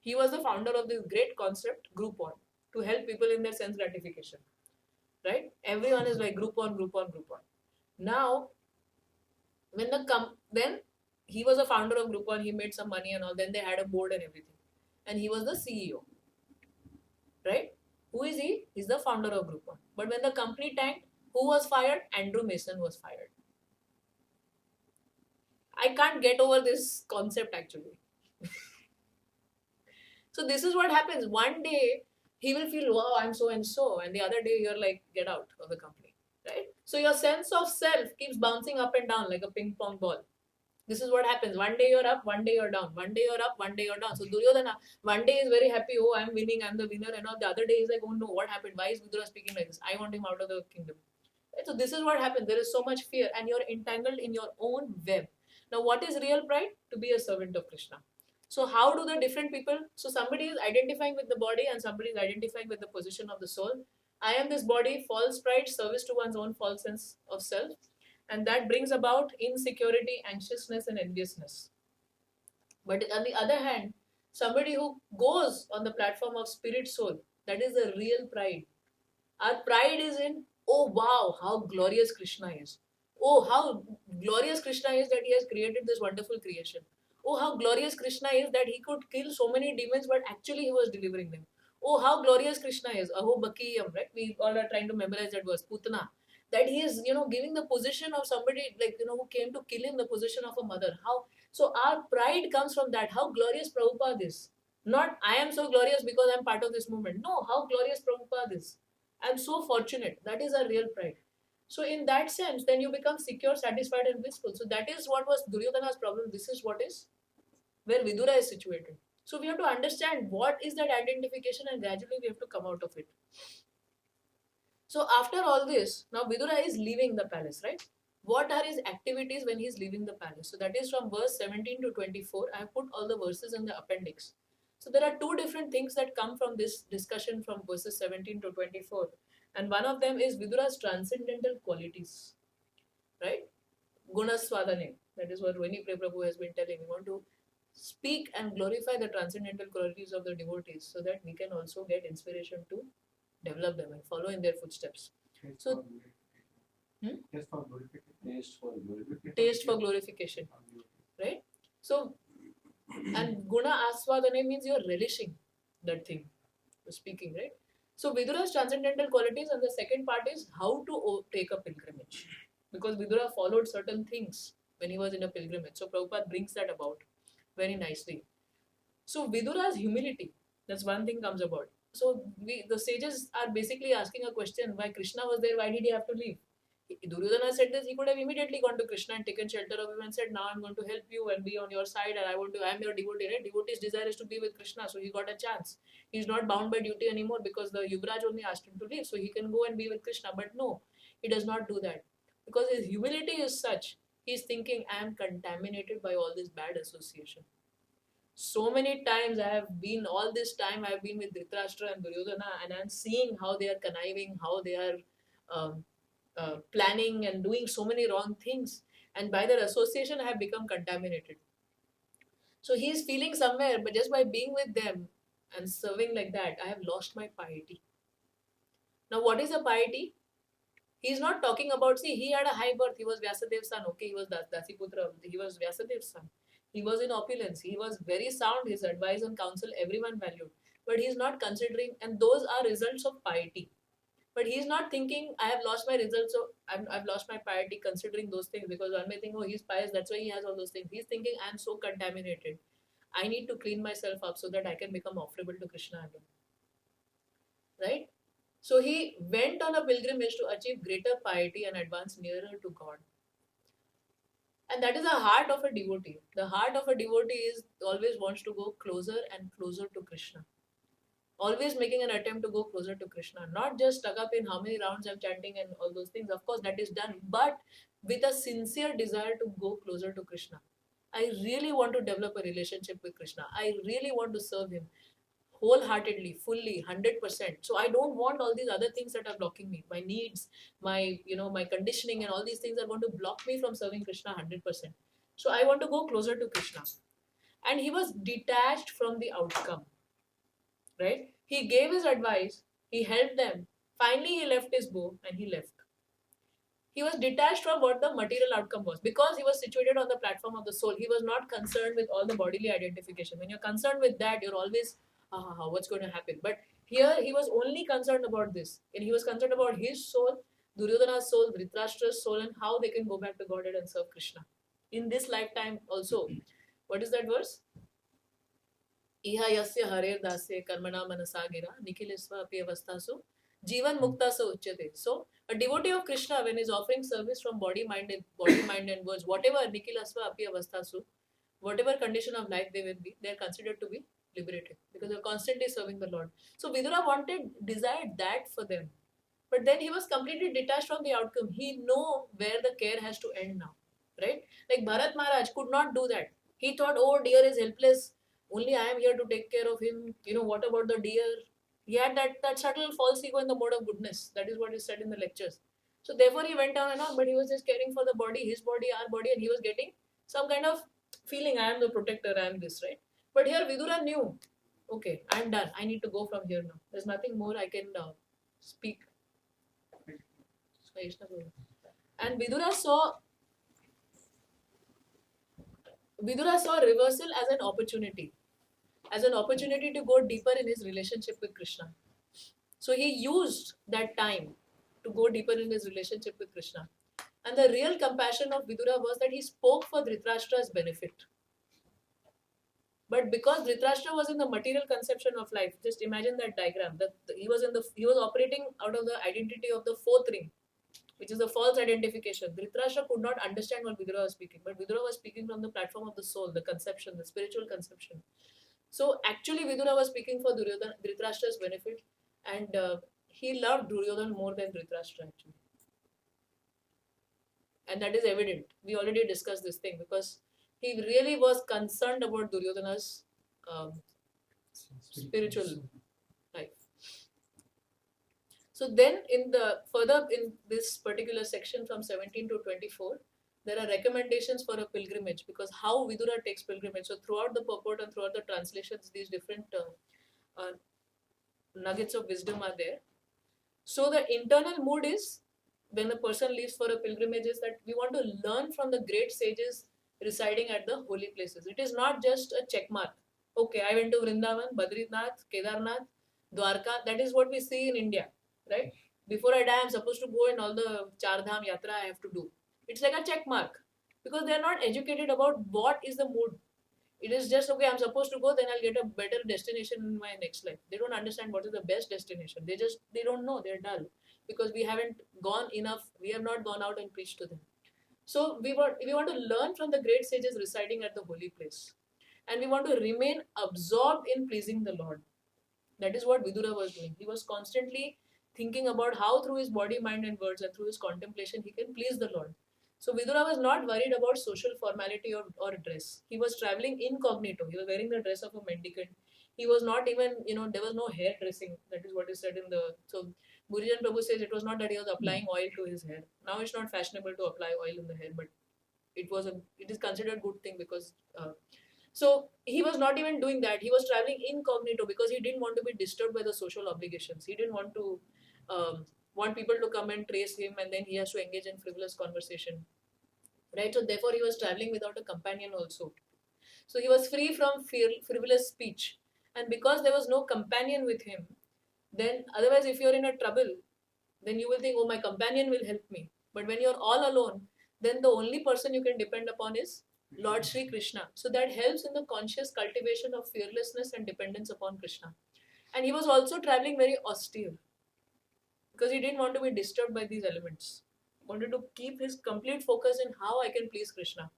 He was the founder of this great concept, Groupon, to help people in their sense gratification. Right? Everyone is like Groupon. Now, then he was a founder of Groupon, he made some money and all, then they had a board and everything. And he was the CEO. Right? Who is he? He's the founder of Groupon. But when the company tanked, who was fired? Andrew Mason was fired. I can't get over this concept actually. So this is what happens. One day he will feel, wow, I'm so and so, and the other day you're like, get out of the company, right? So your sense of self keeps bouncing up and down like a ping pong ball. This is what happens. One day you're up, one day you're down. One day you're up, one day you're down. So Duryodhana, one day is very happy, oh, I'm winning, I'm the winner, and all. The other day is like, oh no, what happened? Why is Vidura speaking like this? I want him out of the kingdom. Right? So this is what happens. There is so much fear, and you're entangled in your own web. Now, what is real pride? To be a servant of Krishna. So how do the different people? So somebody is identifying with the body, and somebody is identifying with the position of the soul. I am this body, false pride, service to one's own false sense of self, and that brings about insecurity, anxiousness, and enviousness. But on the other hand, somebody who goes on the platform of spirit soul, that is the real pride. Our pride is in, oh wow, how glorious Krishna is. Oh, how glorious Krishna is that he has created this wonderful creation. Oh, how glorious Krishna is that he could kill so many demons, but actually he was delivering them. Oh, how glorious Krishna is. Aho Bakiyam, right? We all are trying to memorize that verse, Putana. That he is, giving the position of somebody like, who came to kill him, the position of a mother. How? So our pride comes from that. How glorious Prabhupada is. Not, I am so glorious because I'm part of this movement. No, how glorious Prabhupada is. I'm so fortunate. That is our real pride. So in that sense, then you become secure, satisfied, and blissful. So that is what was Duryodhana's problem. This is what is where Vidura is situated. So we have to understand what is that identification, and gradually we have to come out of it. So after all this, now Vidura is leaving the palace, right? What are his activities when he is leaving the palace? So that is from verse 17 to 24. I have put all the verses in the appendix. So there are two different things that come from this discussion from verses 17 to 24. And one of them is Vidura's transcendental qualities, right? Gunaswadane. That is what Rani Prabhu has been telling. We want to speak and glorify the transcendental qualities of the devotees so that we can also get inspiration to develop them and follow in their footsteps. So, taste for glorification, right? So, and guna aswadane means you're relishing that thing, you're speaking, right? So Vidura's transcendental qualities, and the second part is how to take a pilgrimage, because Vidura followed certain things when he was in a pilgrimage. So Prabhupada brings that about very nicely. So Vidura's humility, that's one thing comes about. So the sages are basically asking a question: why Krishna was there? Why did he have to leave? Duryodhana said this, he could have immediately gone to Krishna and taken shelter of him and said, now I'm going to help you and be on your side, and I'm your devotee. Right? Devotee's desire is to be with Krishna, so he got a chance. He's not bound by duty anymore because the Yuvraj only asked him to leave, so he can go and be with Krishna. But no, he does not do that because his humility is such. He's thinking, I am contaminated by all this bad association. So many times all this time I have been with Dhritarashtra and Duryodhana, and I'm seeing how they are conniving, how they are planning and doing so many wrong things, and by their association I have become contaminated. So he is feeling somewhere, but just by being with them and serving like that, I have lost my piety. Now what is a piety? He is not talking about, see, he had a high birth, he was Vyasadev's son, okay, he was Dasiputra, he was Vyasadev's son, he was in opulence, he was very sound, his advice and counsel everyone valued, but he is not considering, and those are results of piety. But he's not thinking, I have lost my results, so I've lost my piety considering those things, because one may think, oh, he's pious, that's why he has all those things. He's thinking, I'm so contaminated. I need to clean myself up so that I can become offerable to Krishna again. Right? So he went on a pilgrimage to achieve greater piety and advance nearer to God. And that is the heart of a devotee. The heart of a devotee is always wants to go closer and closer to Krishna. Always making an attempt to go closer to Krishna, not just stuck up in how many rounds I'm chanting and all those things. Of course, that is done, but with a sincere desire to go closer to Krishna. I really want to develop a relationship with Krishna. I really want to serve him wholeheartedly, fully, 100%. So I don't want all these other things that are blocking me. My needs, my conditioning, and all these things are going to block me from serving Krishna 100%. So I want to go closer to Krishna. And he was detached from the outcome. Right? He gave his advice, he helped them. Finally, he left his bow and he left. He was detached from what the material outcome was because he was situated on the platform of the soul. He was not concerned with all the bodily identification. When you're concerned with that, you're always, what's going to happen? But here, he was only concerned about this. And he was concerned about his soul, Duryodhana's soul, Dhritarashtra's soul, and how they can go back to Godhead and serve Krishna. In this lifetime also. What is that verse? Iha yasya hare dasya karmana manasa gira nikhilesva api avastasu jivan mukta sa uchyate. So a devotee of Krishna, when he's offering service from body, mind and words, whatever nikhilasva api avastasu, whatever condition of life they will be, they are considered to be liberated because they're constantly serving the Lord. So Vidura desired that for them. But then he was completely detached from the outcome. He know where the care has to end now, right? Like Bharat Maharaj could not do that. He thought, oh, deer is helpless. Only I am here to take care of him. What about the deer? He had that subtle false ego in the mode of goodness. That is what is said in the lectures. So therefore he went down and on, but he was just caring for the body, his body, our body, and he was getting some kind of feeling, I am the protector, I am this, right? But here Vidura knew, okay, I'm done. I need to go from here now. There's nothing more I can speak. And Vidura saw reversal as an opportunity to go deeper in his relationship with Krishna. So he used that time to go deeper in his relationship with Krishna. And the real compassion of Vidura was that he spoke for Dhritarashtra's benefit. But because Dhritarashtra was in the material conception of life, just imagine that diagram. That he was operating out of the identity of the fourth ring, which is the false identification. Dhritarashtra could not understand what Vidura was speaking, but Vidura was speaking from the platform of the soul, the conception, the spiritual conception. So actually, Vidura was speaking for Dhritarashtra's benefit, and he loved Duryodhana more than Dhritarashtra actually, and that is evident. We already discussed this thing because he really was concerned about Duryodhana's spiritual life. So then in this particular section from 17 to 24, there are recommendations for a pilgrimage because how Vidura takes pilgrimage. So throughout the purport and throughout the translations, these different nuggets of wisdom are there. So the internal mood is when a person leaves for a pilgrimage is that we want to learn from the great sages residing at the holy places. It is not just a check mark. Okay, I went to Vrindavan, Badrinath, Kedarnath, Dwarka. That is what we see in India, right? Before I die, I'm supposed to go and all the Char Dham Yatra I have to do. It's like a check mark because they are not educated about what is the mood. It is just okay, I'm supposed to go, then I'll get a better destination in my next life. They don't understand what is the best destination. They don't know, they're dull because we haven't gone enough, we have not gone out and preached to them. So we want to learn from the great sages residing at the holy place. And we want to remain absorbed in pleasing the Lord. That is what Vidura was doing. He was constantly thinking about how through his body, mind and words and through his contemplation he can please the Lord. So Vidura was not worried about social formality or dress. He was traveling incognito. He was wearing the dress of a mendicant. He was not even, there was no hair dressing. That is what is said in the... So Burijan Prabhu says it was not that he was applying oil to his hair. Now it's not fashionable to apply oil in the hair, but it is considered good thing because... so he was not even doing that. He was traveling incognito because he didn't want to be disturbed by the social obligations. He didn't want to want people to come and trace him and then he has to engage in frivolous conversation. Right? So therefore he was traveling without a companion also. So he was free from frivolous speech. And because there was no companion with him, then otherwise if you're in a trouble, then you will think, oh, my companion will help me. But when you're all alone, then the only person you can depend upon is Lord Sri Krishna. So that helps in the conscious cultivation of fearlessness and dependence upon Krishna. And he was also traveling very austere because he didn't want to be disturbed by these elements. He wanted to keep his complete focus in how I can please Krishna.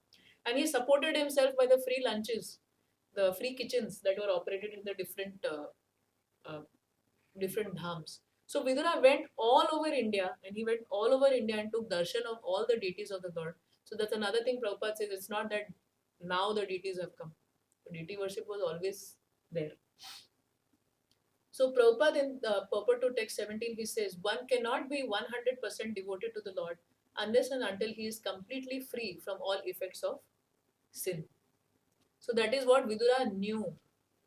And he supported himself by the free lunches, the free kitchens that were operated in the different dhams. So Vidura went all over India and took darshan of all the deities of the Lord. So that's another thing Prabhupada says. It's not that now the deities have come. The deity worship was always there. So Prabhupada in the purport to text 17, he says, one cannot be 100% devoted to the Lord unless and until he is completely free from all effects of sin. So that is what Vidura knew.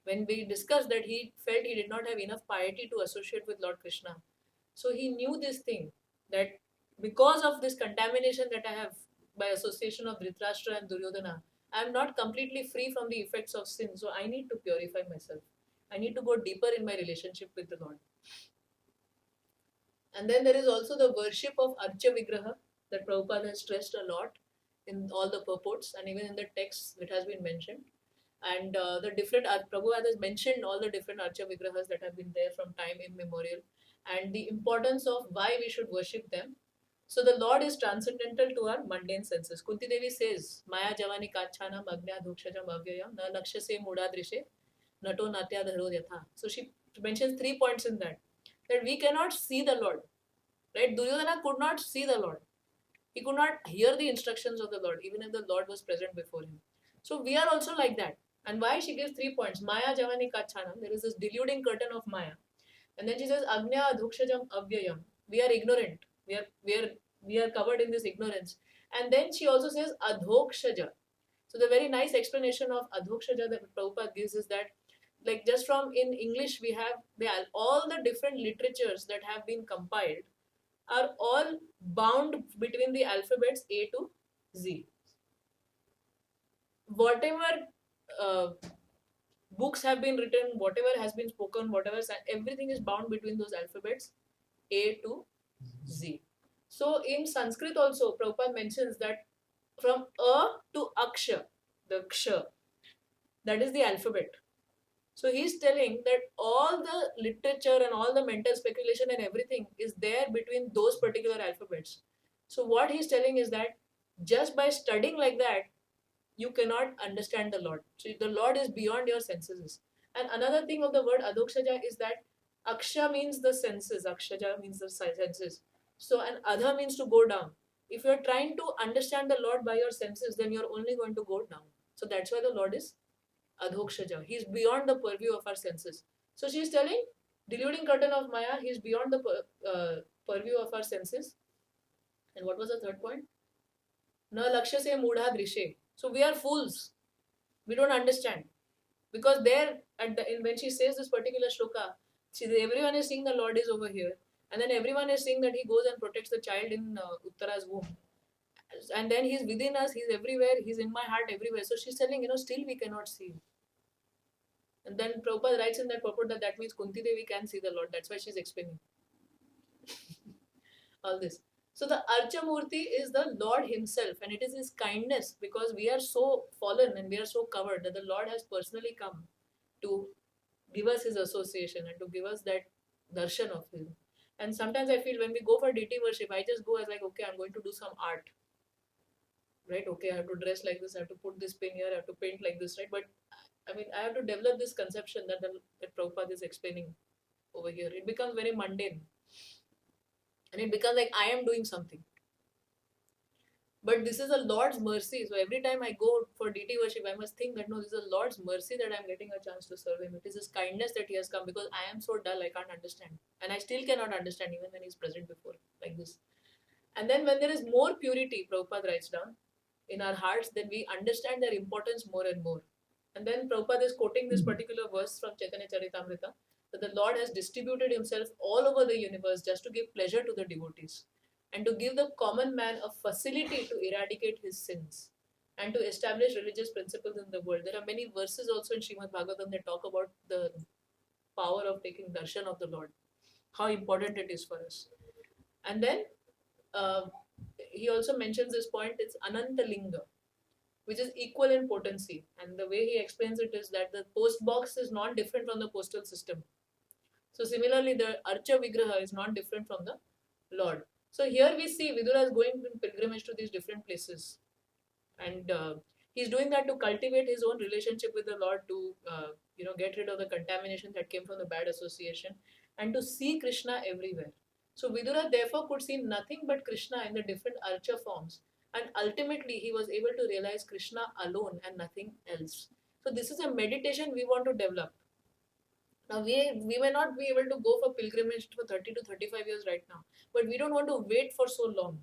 When we discussed that he felt he did not have enough piety to associate with Lord Krishna. So he knew this thing, that because of this contamination that I have by association of Dhritarashtra and Duryodhana, I am not completely free from the effects of sin. So I need to purify myself. I need to go deeper in my relationship with the Lord. And then there is also the worship of Archa Vigraha that Prabhupada has stressed a lot in all the purports and even in the texts it has been mentioned. And the different Prabhupada has mentioned all the different Archa Vigrahas that have been there from time immemorial, and the importance of why we should worship them. So the Lord is transcendental to our mundane senses. Kunti Devi says, Maya Javani Kachana Magnya Dhukshajam Avyayam Na Lakshase Mudadrishe Nato Natya Dharo Yatha. So she mentions 3 points in that. That we cannot see the Lord. Right? Duryodhana could not see the Lord. He could not hear the instructions of the Lord, even if the Lord was present before him. So we are also like that. And why she gives 3 points? Maya Javani Kachana. There is this deluding curtain of Maya. And then she says, Agnya Adhukshajam Avyayam. We are ignorant. We are covered in this ignorance. And then she also says Adhokshaja. So the very nice explanation of Adhokshaja that Prabhupada gives is that, like, just from in English we have all the different literatures that have been compiled are all bound between the alphabets A to Z. Whatever books have been written, whatever has been spoken, everything is bound between those alphabets A to Z. So in Sanskrit also, Prabhupada mentions that from A to Aksha, the Ksha, that is the alphabet. So he's telling that all the literature and all the mental speculation and everything is there between those particular alphabets. So what he's telling is that just by studying like that, you cannot understand the Lord. So the Lord is beyond your senses. And another thing of the word Adhokshaja is that Aksha means the senses, Akshaja means the senses. So and Adha means to go down. If you're trying to understand the Lord by your senses, then you're only going to go down. So that's why the Lord is Adhokshaja. He's beyond the purview of our senses. So she's telling, deluding curtain of Maya, he's beyond the purview of our senses. And what was the third point? Na lakshase mudha drishe. So we are fools. We don't understand. Because there, when she says this particular shloka, everyone is seeing the Lord is over here. And then everyone is seeing that he goes and protects the child in Uttara's womb. And then he's within us, he's everywhere, he's in my heart everywhere. So she's telling, still we cannot see him. And then Prabhupada writes in that purport that means Kunti Devi can see the Lord. That's why she's explaining all this. So the Archa Murti is the Lord himself, and it is his kindness, because we are so fallen and we are so covered, that the Lord has personally come to give us his association and to give us that darshan of him. And sometimes I feel when we go for deity worship, I just go as like, okay, I'm going to do some art. Right? Okay, I have to dress like this, I have to put this pin here, I have to paint like this, right? But I mean, I have to develop this conception that Prabhupada is explaining over here. It becomes very mundane. And it becomes like I am doing something. But this is a Lord's mercy. So every time I go for deity worship, I must think that no, this is a Lord's mercy that I am getting a chance to serve him. It is his kindness that he has come, because I am so dull, I can't understand. And I still cannot understand even when he's present before, like this. And then when there is more purity, Prabhupada writes down, in our hearts, then we understand their importance more and more. And then Prabhupada is quoting this particular verse from Chaitanya Charitamrita, that the Lord has distributed himself all over the universe just to give pleasure to the devotees and to give the common man a facility to eradicate his sins and to establish religious principles in the world. There are many verses also in Srimad Bhagavatam that talk about the power of taking darshan of the Lord, how important it is for us. And then he also mentions this point, it's Anantalinga, which is equal in potency. And the way he explains it is that the post box is not different from the postal system. So similarly, the Archa Vigraha is not different from the Lord. So here we see Vidura is going in pilgrimage to these different places. And he's doing that to cultivate his own relationship with the Lord, to get rid of the contamination that came from the bad association, and to see Krishna everywhere. So Vidura therefore could see nothing but Krishna in the different Archa forms. And ultimately, he was able to realize Krishna alone and nothing else. So this is a meditation we want to develop. Now, we may not be able to go for pilgrimage for 30 to 35 years right now, but we don't want to wait for so long.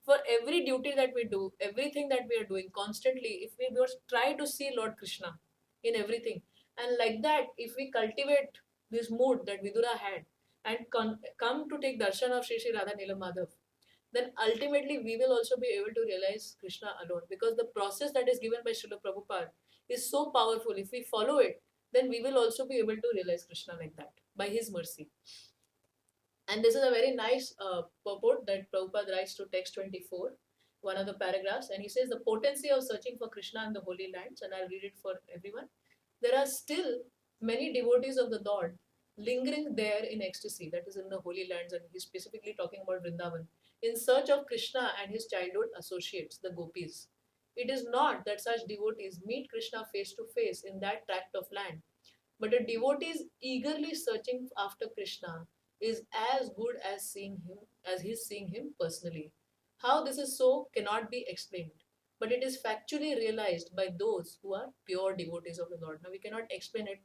For every duty that we do, everything that we are doing constantly, if we just try to see Lord Krishna in everything, and like that, if we cultivate this mood that Vidura had and come to take darshan of Shri Shri Radha Neelam Madhav, then ultimately we will also be able to realize Krishna alone, because the process that is given by Srila Prabhupada is so powerful. If we follow it, then we will also be able to realize Krishna like that, by his mercy. And this is a very nice purport that Prabhupada writes to text 24, one of the paragraphs, and he says the potency of searching for Krishna in the holy lands, and I'll read it for everyone. There are still many devotees of the Lord lingering there in ecstasy, that is in the holy lands, and he's specifically talking about Vrindavan, in search of Krishna and his childhood associates, the gopis. It is not that such devotees meet Krishna face to face in that tract of land, but a devotee is eagerly searching after Krishna is as good as seeing him as he's seeing him personally. How this is so cannot be explained, but it is factually realized by those who are pure devotees of the Lord. Now we cannot explain it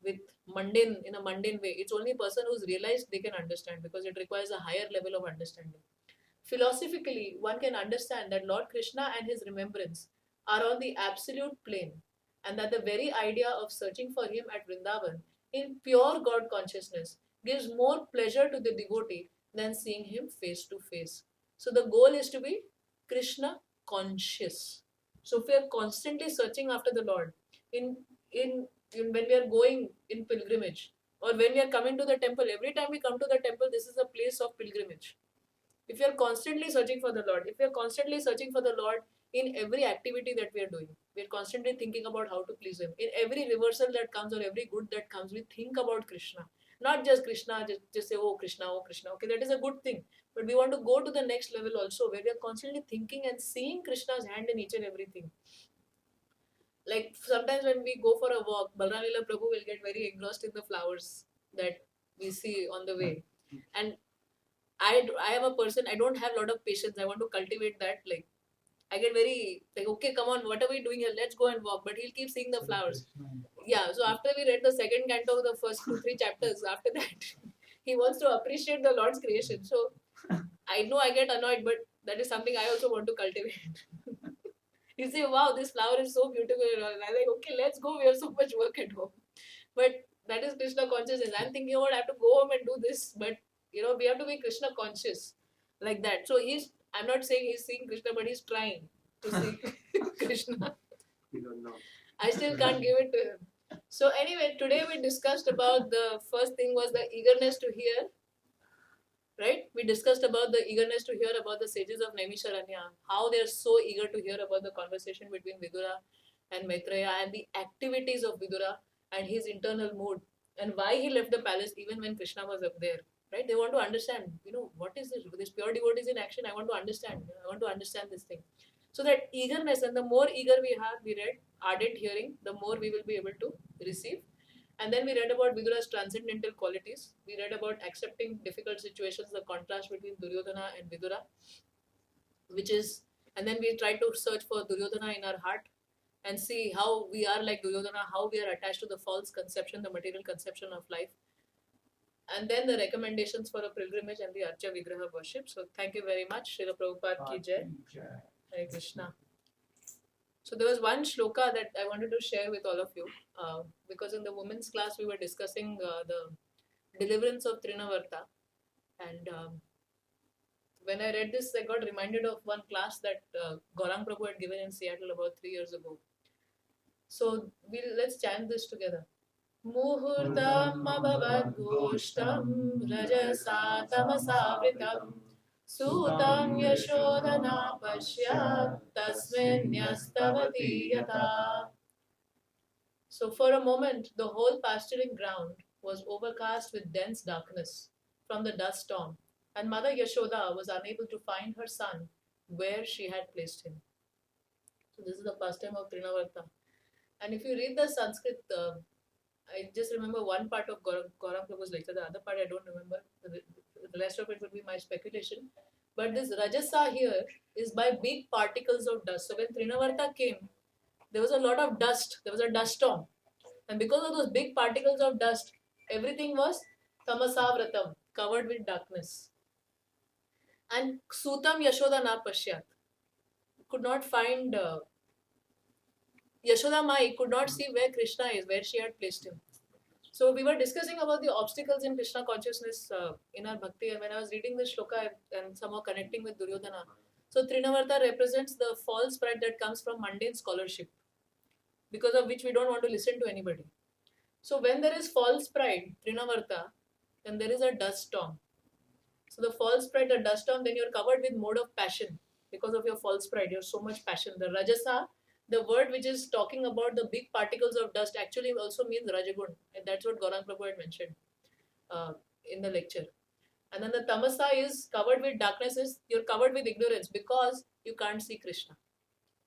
with mundane in a mundane way. It's only a person who's realized they can understand because it requires a higher level of understanding. Philosophically, one can understand that Lord Krishna and his remembrance are on the absolute plane, and that the very idea of searching for him at Vrindavan in pure God consciousness gives more pleasure to the devotee than seeing him face to face. So the goal is to be Krishna conscious. So if we are constantly searching after the Lord in when we are going in pilgrimage or when we are coming to the temple, every time we come to the temple, this is a place of pilgrimage. If we are constantly searching for the Lord, if we are constantly searching for the Lord in every activity that we are doing, we are constantly thinking about how to please Him. In every reversal that comes or every good that comes, we think about Krishna. Not just Krishna, just say, oh Krishna, oh Krishna. Okay, that is a good thing. But we want to go to the next level also where we are constantly thinking and seeing Krishna's hand in each and everything. Like sometimes when we go for a walk, Balram Leela Prabhu will get very engrossed in the flowers that we see on the way. And I am a person, I don't have a lot of patience. I want to cultivate that. Like, I get very, like, okay, come on, what are we doing here? Let's go and walk. But he'll keep seeing the flowers. Yeah, so after we read the second canto of the first 2-3 chapters, after that, he wants to appreciate the Lord's creation. So I know I get annoyed, but that is something I also want to cultivate. You say, wow, this flower is so beautiful. And I'm like, okay, let's go. We have so much work at home. But that is Krishna consciousness. I'm thinking, oh, I have to go home and do this. But, we have to be Krishna conscious like that. So I'm not saying he's seeing Krishna, but he's trying to see Krishna. We don't know. I still can't give it to him. So anyway, today we discussed about the first thing was the eagerness to hear. Right? We discussed about the eagerness to hear about the sages of Naimisharanya, how they are so eager to hear about the conversation between Vidura and Maitreya and the activities of Vidura and his internal mood and why he left the palace even when Krishna was up there. Right? They want to understand, what is this? This pure devotees in action. I want to understand. I want to understand this thing. So that eagerness, and the more eager we read, ardent hearing, the more we will be able to receive. And then we read about Vidura's transcendental qualities. We read about accepting difficult situations, the contrast between Duryodhana and Vidura, and then we tried to search for Duryodhana in our heart and see how we are like Duryodhana, how we are attached to the false conception, the material conception of life. And then the recommendations for a pilgrimage and the Archa Vigraha worship. So thank you very much. Srila Prabhupada ki jai. Hare Krishna. So there was one shloka that I wanted to share with all of you because in the women's class we were discussing the deliverance of Trinavarta, and when I read this I got reminded of one class that Gaurang Prabhu had given in Seattle about 3 years ago. So let's chant this together. Muhurtam abhavad goshtam rajasa tamasavritam Sutam yashodhana pashyat tasmin yastavati yata. So for a moment, the whole pasturing ground was overcast with dense darkness from the dust storm, and Mother Yashoda was unable to find her son where she had placed him. So this is the pastime of Trinavarta. And if you read the Sanskrit, I just remember one part of Gaurang Prabhu's lecture, the other part I don't remember. The rest of it would be my speculation. But this Rajasa here is by big particles of dust. So when Trinavarta came, there was a lot of dust. There was a dust storm. And because of those big particles of dust, everything was tamasavratam, covered with darkness. And Sutam Yashoda na pashyat. Could not find Yashoda Mai could not see where Krishna is, where she had placed him. So we were discussing about the obstacles in Krishna consciousness in our bhakti, and when I was reading this shloka and somehow connecting with Duryodhana, so Trinavarta represents the false pride that comes from mundane scholarship, because of which we don't want to listen to anybody. So when there is false pride, Trinavarta, then there is a dust storm. So the false pride, the dust storm, then you're covered with mode of passion. because of your false pride, you have so much passion. The Rajasa, the word which is talking about the big particles of dust, actually also means Rajagun. And that's what Gaurang Prabhu had mentioned in the lecture. And then the Tamasa is covered with darkness, is you're covered with ignorance because you can't see Krishna.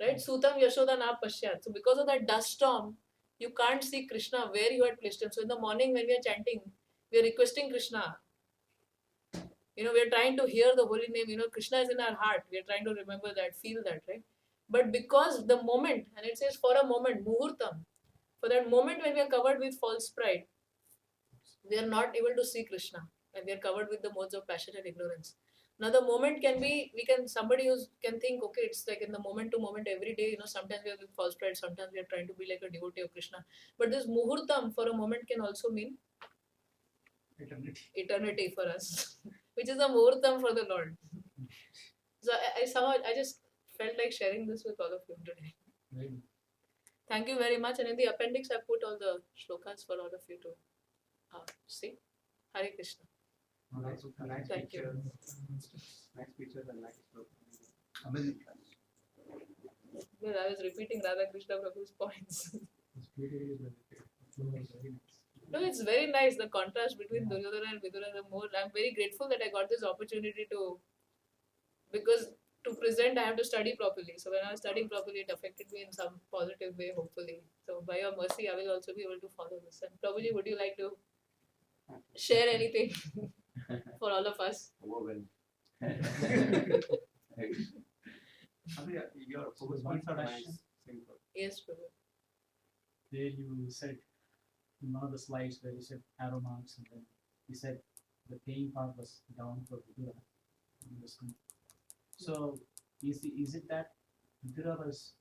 Right? Sutam Yashoda na Pashyat. So because of that dust storm, you can't see Krishna where you had placed him. So in the morning when we are chanting, we are requesting Krishna. We are trying to hear the holy name. Krishna is in our heart. We are trying to remember that, feel that, right? But because the moment, and it says for a moment, muhurtam, for that moment when we are covered with false pride, we are not able to see Krishna, and we are covered with the modes of passion and ignorance. Now the moment can be, somebody who can think, okay, it's like in the moment to moment every day, sometimes we are with false pride, sometimes we are trying to be like a devotee of Krishna. But this muhurtam for a moment can also mean eternity for us, which is a muhurtam for the Lord. So I just felt like sharing this with all of you today. Right. Thank you very much. And in the appendix, I put all the shlokas for all of you to see. Hare Krishna. Nice Thank you. Nice pictures and nice shlokas. Amazing. Well, I was repeating Radha Krishna Prabhu's points. No, it's very nice. The contrast between Duryodhana and Vidura. I'm very grateful that I got this opportunity because to present I have to study properly. So when I was studying properly, it affected me in some positive way, hopefully. So by your mercy, I will also be able to follow this. And Prabhuji, would you like to share anything for all of us? Your focus points are nice. Simple. Yes, Prabhu. There you said in one of the slides where you said arrow marks, and then you said the pain part was down for Vidura. So is it that Vidura was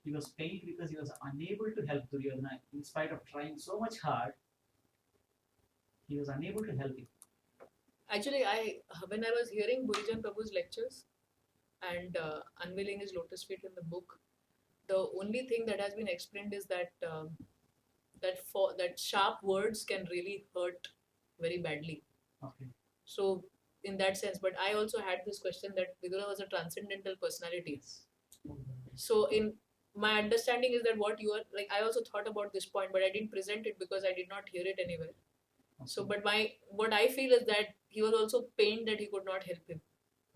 he was pained because he was unable to help Duryodhana in spite of trying so much hard? He was unable to help him. Actually, when I was hearing Burijan Prabhu's lectures and unveiling his lotus feet in the book, the only thing that has been explained is that that sharp words can really hurt very badly. Okay. So in that sense, but I also had this question that Vidura was a transcendental personality. So in my understanding is that what you are like, I also thought about this point, but I didn't present it because I did not hear it anywhere. So, but what I feel is that he was also pained that he could not help him.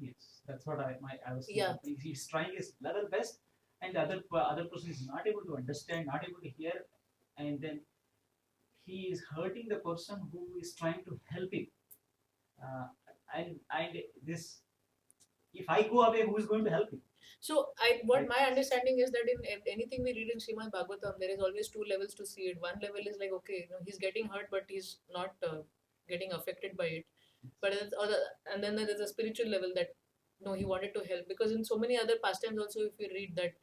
Yes, that's what I was thinking. Yeah. He's trying his level best, and the other person is not able to understand, not able to hear, and then he is hurting the person who is trying to help him. And this, if I go away, who is going to help him? So my understanding is that in anything we read in Srimad Bhagavatam, there is always two levels to see it. One level is like, okay, he's getting hurt, but he's not getting affected by it. But and then there is a spiritual level that he wanted to help, because in so many other pastimes also, if we read that,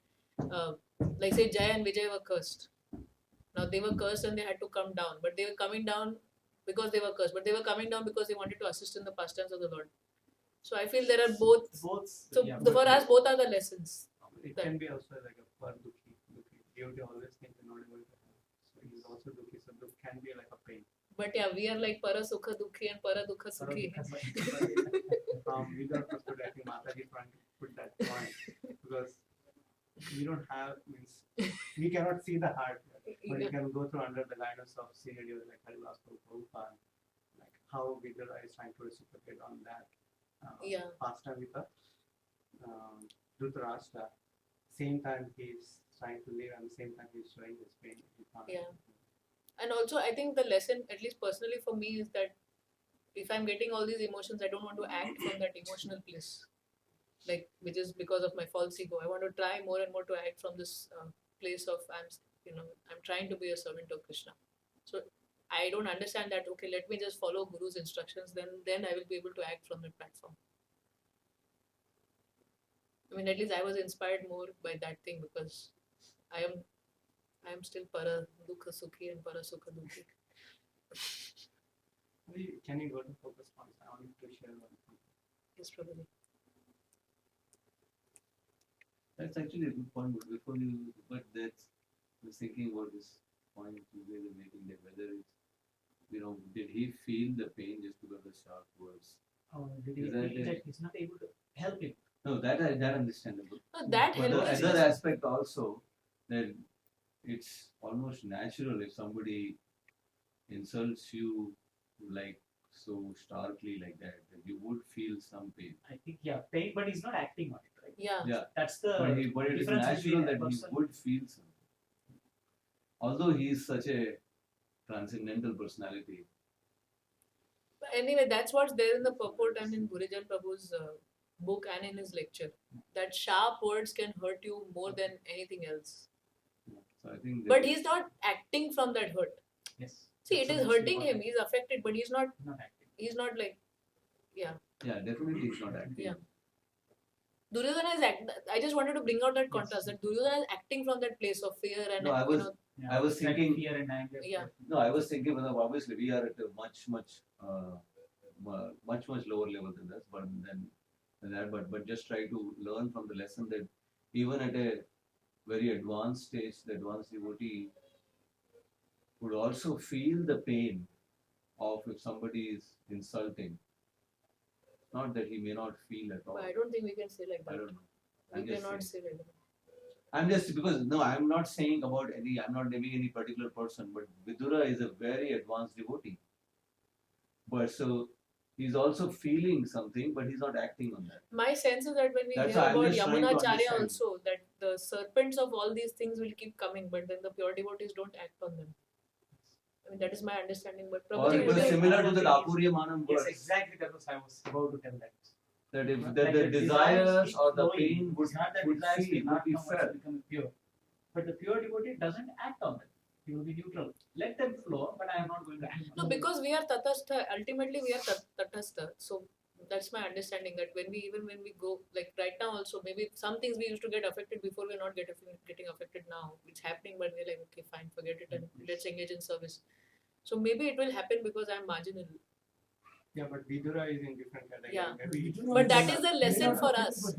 like say Jaya and Vijay were cursed. Now they were cursed and they had to come down, but they were coming down because they were cursed, but they were coming down because they wanted to assist in the pastimes of the Lord. So I feel there are both. So yeah, for us, both are the lessons. It can be also like a par dukhi. Devotee always think they're not able to help. So he's also dukhi. So dukh can be like a pain. But yeah, we are like para sukha dukhi and para dukha sukhi. We got understood. I think Mataji trying to put that point because we don't have we cannot see the heart, but you can go through under the guidance of senior devotees like Haridas Prabhupada, like how Vidura is trying to reciprocate on that. Pastime with the Dhritarashtra. Same time he's trying to live, and the same time he's showing his pain. Yeah. And also, I think the lesson, at least personally for me, is that if I'm getting all these emotions, I don't want to act from that emotional place, like which is because of my false ego. I want to try more and more to act from this place of I'm trying to be a servant of Krishna. So I don't understand that. Okay, let me just follow Guru's instructions. Then I will be able to act from that platform. I mean, at least I was inspired more by that thing because I am still para dukha sukhi and para sukha dukhi. Can you go to focus points? I want you to share one. Yes, probably. That's actually a good point. But that's I was thinking about this point you guys are making, that whether it's did he feel the pain just because of the sharp words? Did Is he that feel it? that he's not able to help him? No, that understandable. No, that But the help is other aspect also, that it's almost natural if somebody insults you like so starkly like that you would feel some pain. I think pain, but he's not acting on it, right? yeah. Yeah, That's the but it is difference natural between a that he person. would feel something. Although he is such a transcendental personality. But anyway, that's what's there in the purport and in Gurijan Prabhu's book and in his lecture. That sharp words can hurt you more than anything else. So I think. But he's not acting from that hurt. Yes. See, That's it is the most hurting him. important. He's affected, but he's not. Not acting. He's not like. Yeah. Yeah, definitely he's not acting. Yeah. Duryodhana is act. I just wanted to bring out that Yes. contrast. That Duryodhana is acting from that place of fear and No, I was- Yeah. I was Like thinking- fear and anger. Yeah. No, I was thinking, well, obviously we are at a much lower level than this, but but just try to learn from the lesson that even at a very advanced stage, the advanced devotee would also feel the pain of if somebody is insulting. Not that he may not feel at all. But I don't think we can say like I that. don't know. We I'm just cannot saying. say like that. I'm just because no, I'm not saying about any. I'm not naming any particular person, but Vidura is a very advanced devotee. But so he's also feeling something, but he's not acting on that. My sense is that when we That's hear why I'm about just trying to Yamunacharya understand. also, that the serpents of all these things will keep coming, but then the pure devotees don't act on them. I mean, that is my understanding. But Or Prabhuji, it would was you- similar to the Apurya Manam Yes, verse, exactly. That was I was about to tell that. that if Like that the desires keep or the flowing. pain would It's not that would desires feel, will would not be come once felt. you become pure. But the pure devotee doesn't act on them. He will be neutral. Let them flow, but I am not going to act on No, them. because we are tatastha. Ultimately, we are tatastha. So that's my understanding. That when we go like right now also, maybe some things we used to get affected before, we're not getting affected now. It's happening, but we're like, okay, fine, forget it, and let's engage in service. So maybe it will happen because I'm marginal. Yeah, but Vidura is in different category. Yeah. Maybe But that is a lesson for us.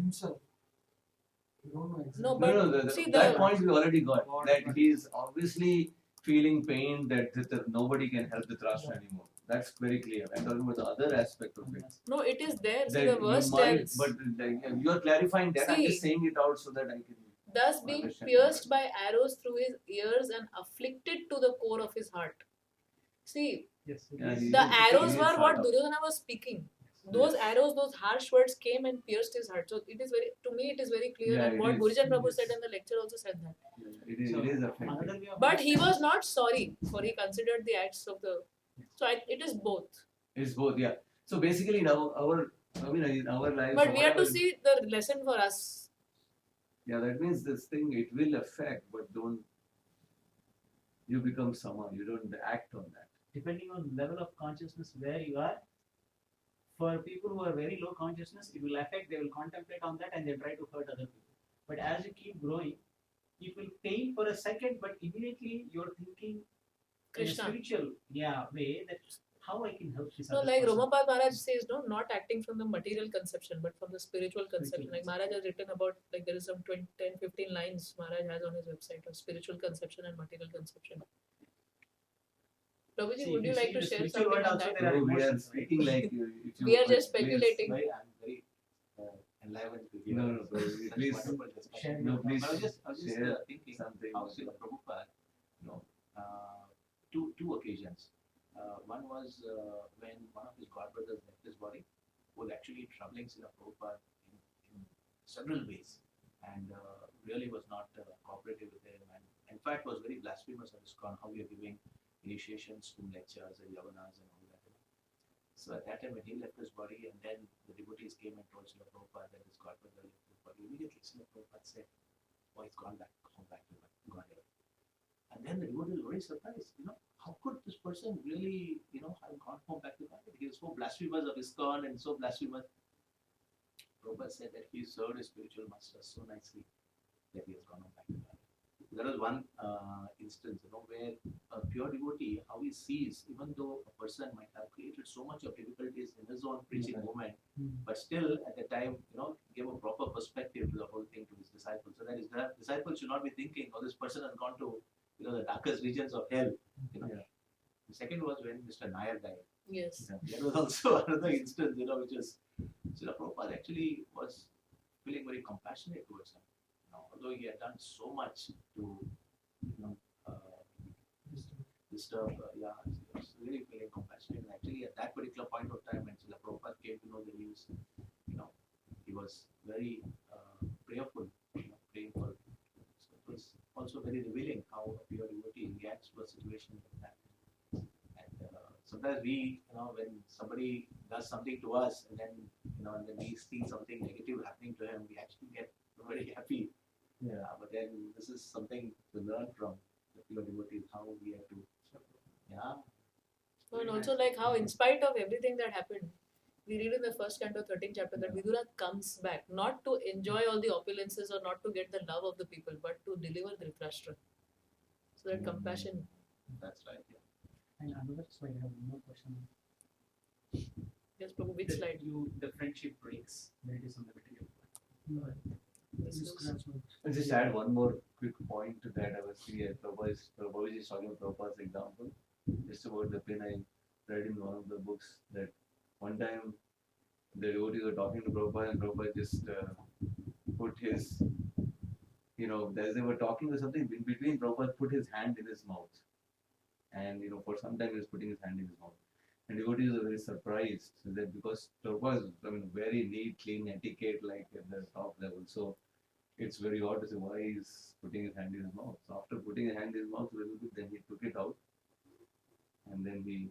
No, but see that the point we already got. Or- That he is obviously feeling pain that nobody can help the Drashta anymore. That's very clear. I'm talking about the other aspect of it. no, it is there. See, That the verse you might, tells. but you are clarifying that. I'm See, just saying it out so that I can. Thus being Understand. pierced by arrows through his ears and afflicted to the core of his heart. See, Yes. it Yeah, is. he- the is- arrows he were is what hard up. Duryodhana was speaking. Those arrows, those harsh words came and pierced his heart. So it is very, to me, it is very clear. Yeah, and it what is. Gurijan Prabhu Yes. said in the lecture also said that. It is Another affecting. way of But he was not sorry, for he considered the acts of the. So it is both. It's both, yeah. So basically, in in our lives. But or we have to whatever- see the lesson for us. Yeah, that means this thing it will affect, but don't. You become someone. You don't act on that. Depending on level of consciousness where you are, for people who are very low consciousness, it will affect, they will contemplate on that and they try to hurt other people. But as you keep growing, it will pain for a second, but immediately you're thinking in a Krishna. spiritual way that how I can help this No, other like person. Romapal Maharaj says, no, not acting from the material conception, but from the spiritual conception. Like conception. Maharaj has written about, like there is some 10, 15 lines Maharaj has on his website of spiritual conception and material conception. Prabhuji, See, would you see like to the share spiritual something world on also that? there are So we are emotions, right? speaking like if you. We are just please- speculating. I'm very enlivened to hear No, please, such please. wonderful discussion. Share No, your please But I was just share thinking something. how Srila Prabhupada, two occasions. One was when one of his godbrothers left his body, was actually troubling Srila Prabhupada in several ways, and really was not cooperative with him, and in fact was very blasphemous of ISKCON, how we are giving initiations to lectures and yavanas and all that. So at that time when he left his body, and then the devotees came and told Srila Prabhupada that his godbrother left his body, immediately Srila Prabhupada said, "Oh, he's gone back to Godhead." And then the devotees were very surprised, how could this person really, have gone home back to Godhead? He was so blasphemous of ISKCON and so blasphemous. Prabhupada said that he served his spiritual master so nicely that he has gone home back to Godhead. There was one instance, where a pure devotee, how he sees, even though a person might have created so much of difficulties in his own preaching movement, but still at the time, gave a proper perspective to the whole thing to his disciples. So that his disciples should not be thinking, oh, this person has gone to, the darkest regions of hell. Yeah. The second was when Mr. Nair died. Yes. There was also another instance, which is Srila Prabhupada actually was feeling very compassionate towards him. Although he had done so much to, disturb, he was really feeling compassionate. And actually, at that particular point of time, when Srila Prabhupada came to know the news, he was very prayerful, praying for. So it was also very revealing how a pure devotee reacts to a situation like that. And sometimes we, when somebody does something to us, and then we see something negative happening to him, we actually get very happy. Yeah. But then this is something to learn from the pure devotees, how we have to. Yeah. And also like how in spite of everything that happened, we read in the first canto, 13th chapter, that Vidura comes back, not to enjoy all the opulences or not to get the love of the people, but to deliver Dhritarashtra. So that compassion. That's right. Yeah. And another, so I have one more question. Yes, Prabhu, which That slide? the friendship breaks when it is on the material. This looks- I'll just add one more quick point to that. I was seeing Prabhuji is talking about Prabhupada's example, just about the pen. I read in one of the books that one time the devotees were talking to Prabhupada and Prabhupada just put his, as they were talking or something, in between Prabhupada put his hand in his mouth. And, for some time he was putting his hand in his mouth. And devotees were very surprised that because Prabhupada is, very neat, clean etiquette, like at the top level. So it's very odd to say why he's putting his hand in his mouth. So after putting his hand in his mouth a little bit, then he took it out. And then he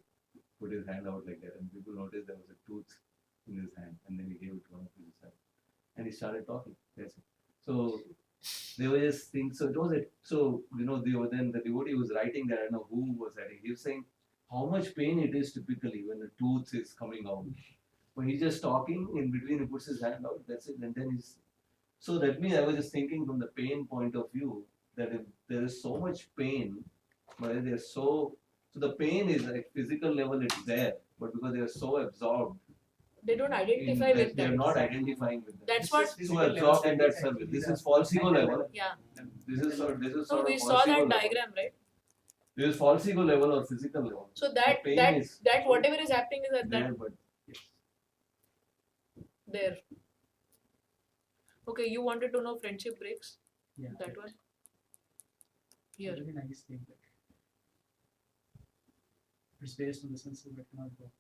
put his hand out like that. And people noticed there was a tooth in his hand. And then he gave it to one of his disciples. And he started talking. That's it. So they were just thinking, so it was it. So, then the devotee was writing that, I don't know who was writing. He was saying how much pain it is typically when the tooth is coming out. When he's just talking, in between he puts his hand out, that's it. And then he's. So that means I was just thinking from the pain point of view that if there is so much pain, but there's so the pain is like physical level, it's there, but because they are so absorbed, They don't identify with they are that. not identifying with that. That's what. So absorbed in that service. This is false ego level. Yeah. This is So sort we of saw false ego that level. diagram, right? This is false ego level or physical level. So The that pain that is that whatever is happening is at there, that but yes. there. Okay, you wanted to know friendship breaks? Yeah. That one? Here. Very nice thing. It's based on the sense of cannot go.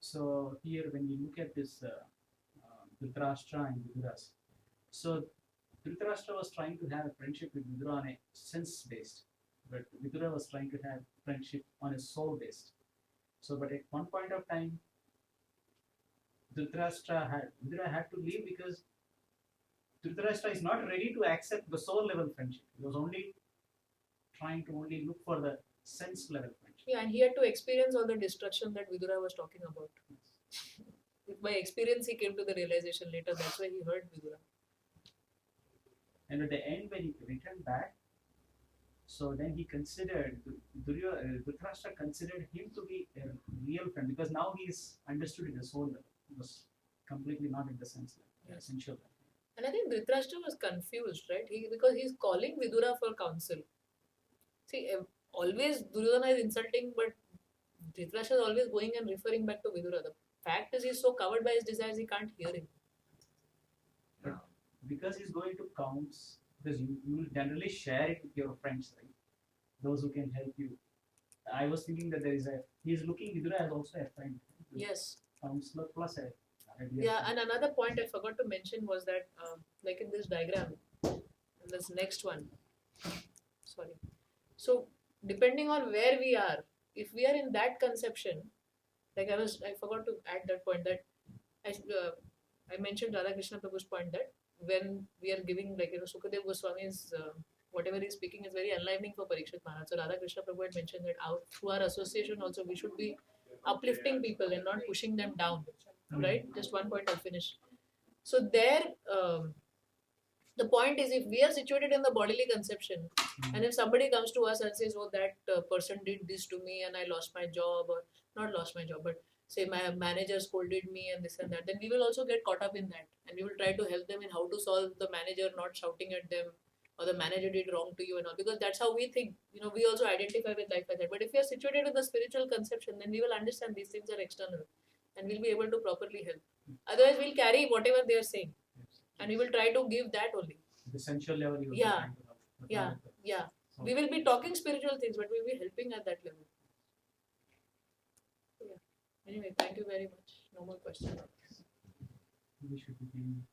So here, when you look at this Dhritarashtra and Viduras, so Dhritarashtra was trying to have a friendship with Vidura on a sense-based, but Vidura was trying to have friendship on a soul-based. So, but at one point of time, Vidura had to leave because Dhritarashtra is not ready to accept the soul-level friendship. He was only trying to look for the sense-level friendship. Yeah, and he had to experience all the destruction that Vidura was talking about. By experience, he came to the realization later. That's why he heard Vidura. And at the end, when he returned back, so then he considered, Dhritarashtra considered him to be a real friend because now he's understood in the soul level. He was completely not in the sense level, the essential level. And I think Dhritarashtra was confused, right? Because he's calling Vidura for counsel. See, always Duryodhana is insulting, but Dhritarashtra is always going and referring back to Vidura. The fact is, he's so covered by his desires, he can't hear him. Because he's going to counsel, because you will generally share it with your friends, right? Those who can help you. I was thinking that he's looking Vidura as also a friend. Yes. Counselor plus a ideal Yeah, friend. and another point I forgot to mention was that, like in this diagram, in this next one, sorry. So, depending on where we are, if we are in that conception, like I forgot to add that point that I mentioned Radhakrishna Prabhu's point that when we are giving, like, Sukadev Goswami's whatever he's speaking is very enlivening for Parikshit Maharaj. So Radhakrishna Prabhu had mentioned that through our association also we should be uplifting people and not pushing them down. Right? Just one point I'll finish. So there, the point is, if we are situated in the bodily conception, and if somebody comes to us and says, oh, that person did this to me and I lost my job, or not lost my job, but say my manager scolded me and this and that, then we will also get caught up in that. And we will try to help them in how to solve the manager not shouting at them, or the manager did wrong to you and all, because that's how we think. You know, we also identify with life like that. But if we are situated with the spiritual conception, then we will understand these things are external, and we'll be able to properly help. Otherwise, we'll carry whatever they are saying, and we will try to give that only. The sensual level you Yeah. trying to help, but Yeah. not at the- Yeah, so- we will be talking spiritual things, but we'll be helping at that level. So, yeah. Anyway, thank you very much. No more questions. We should begin.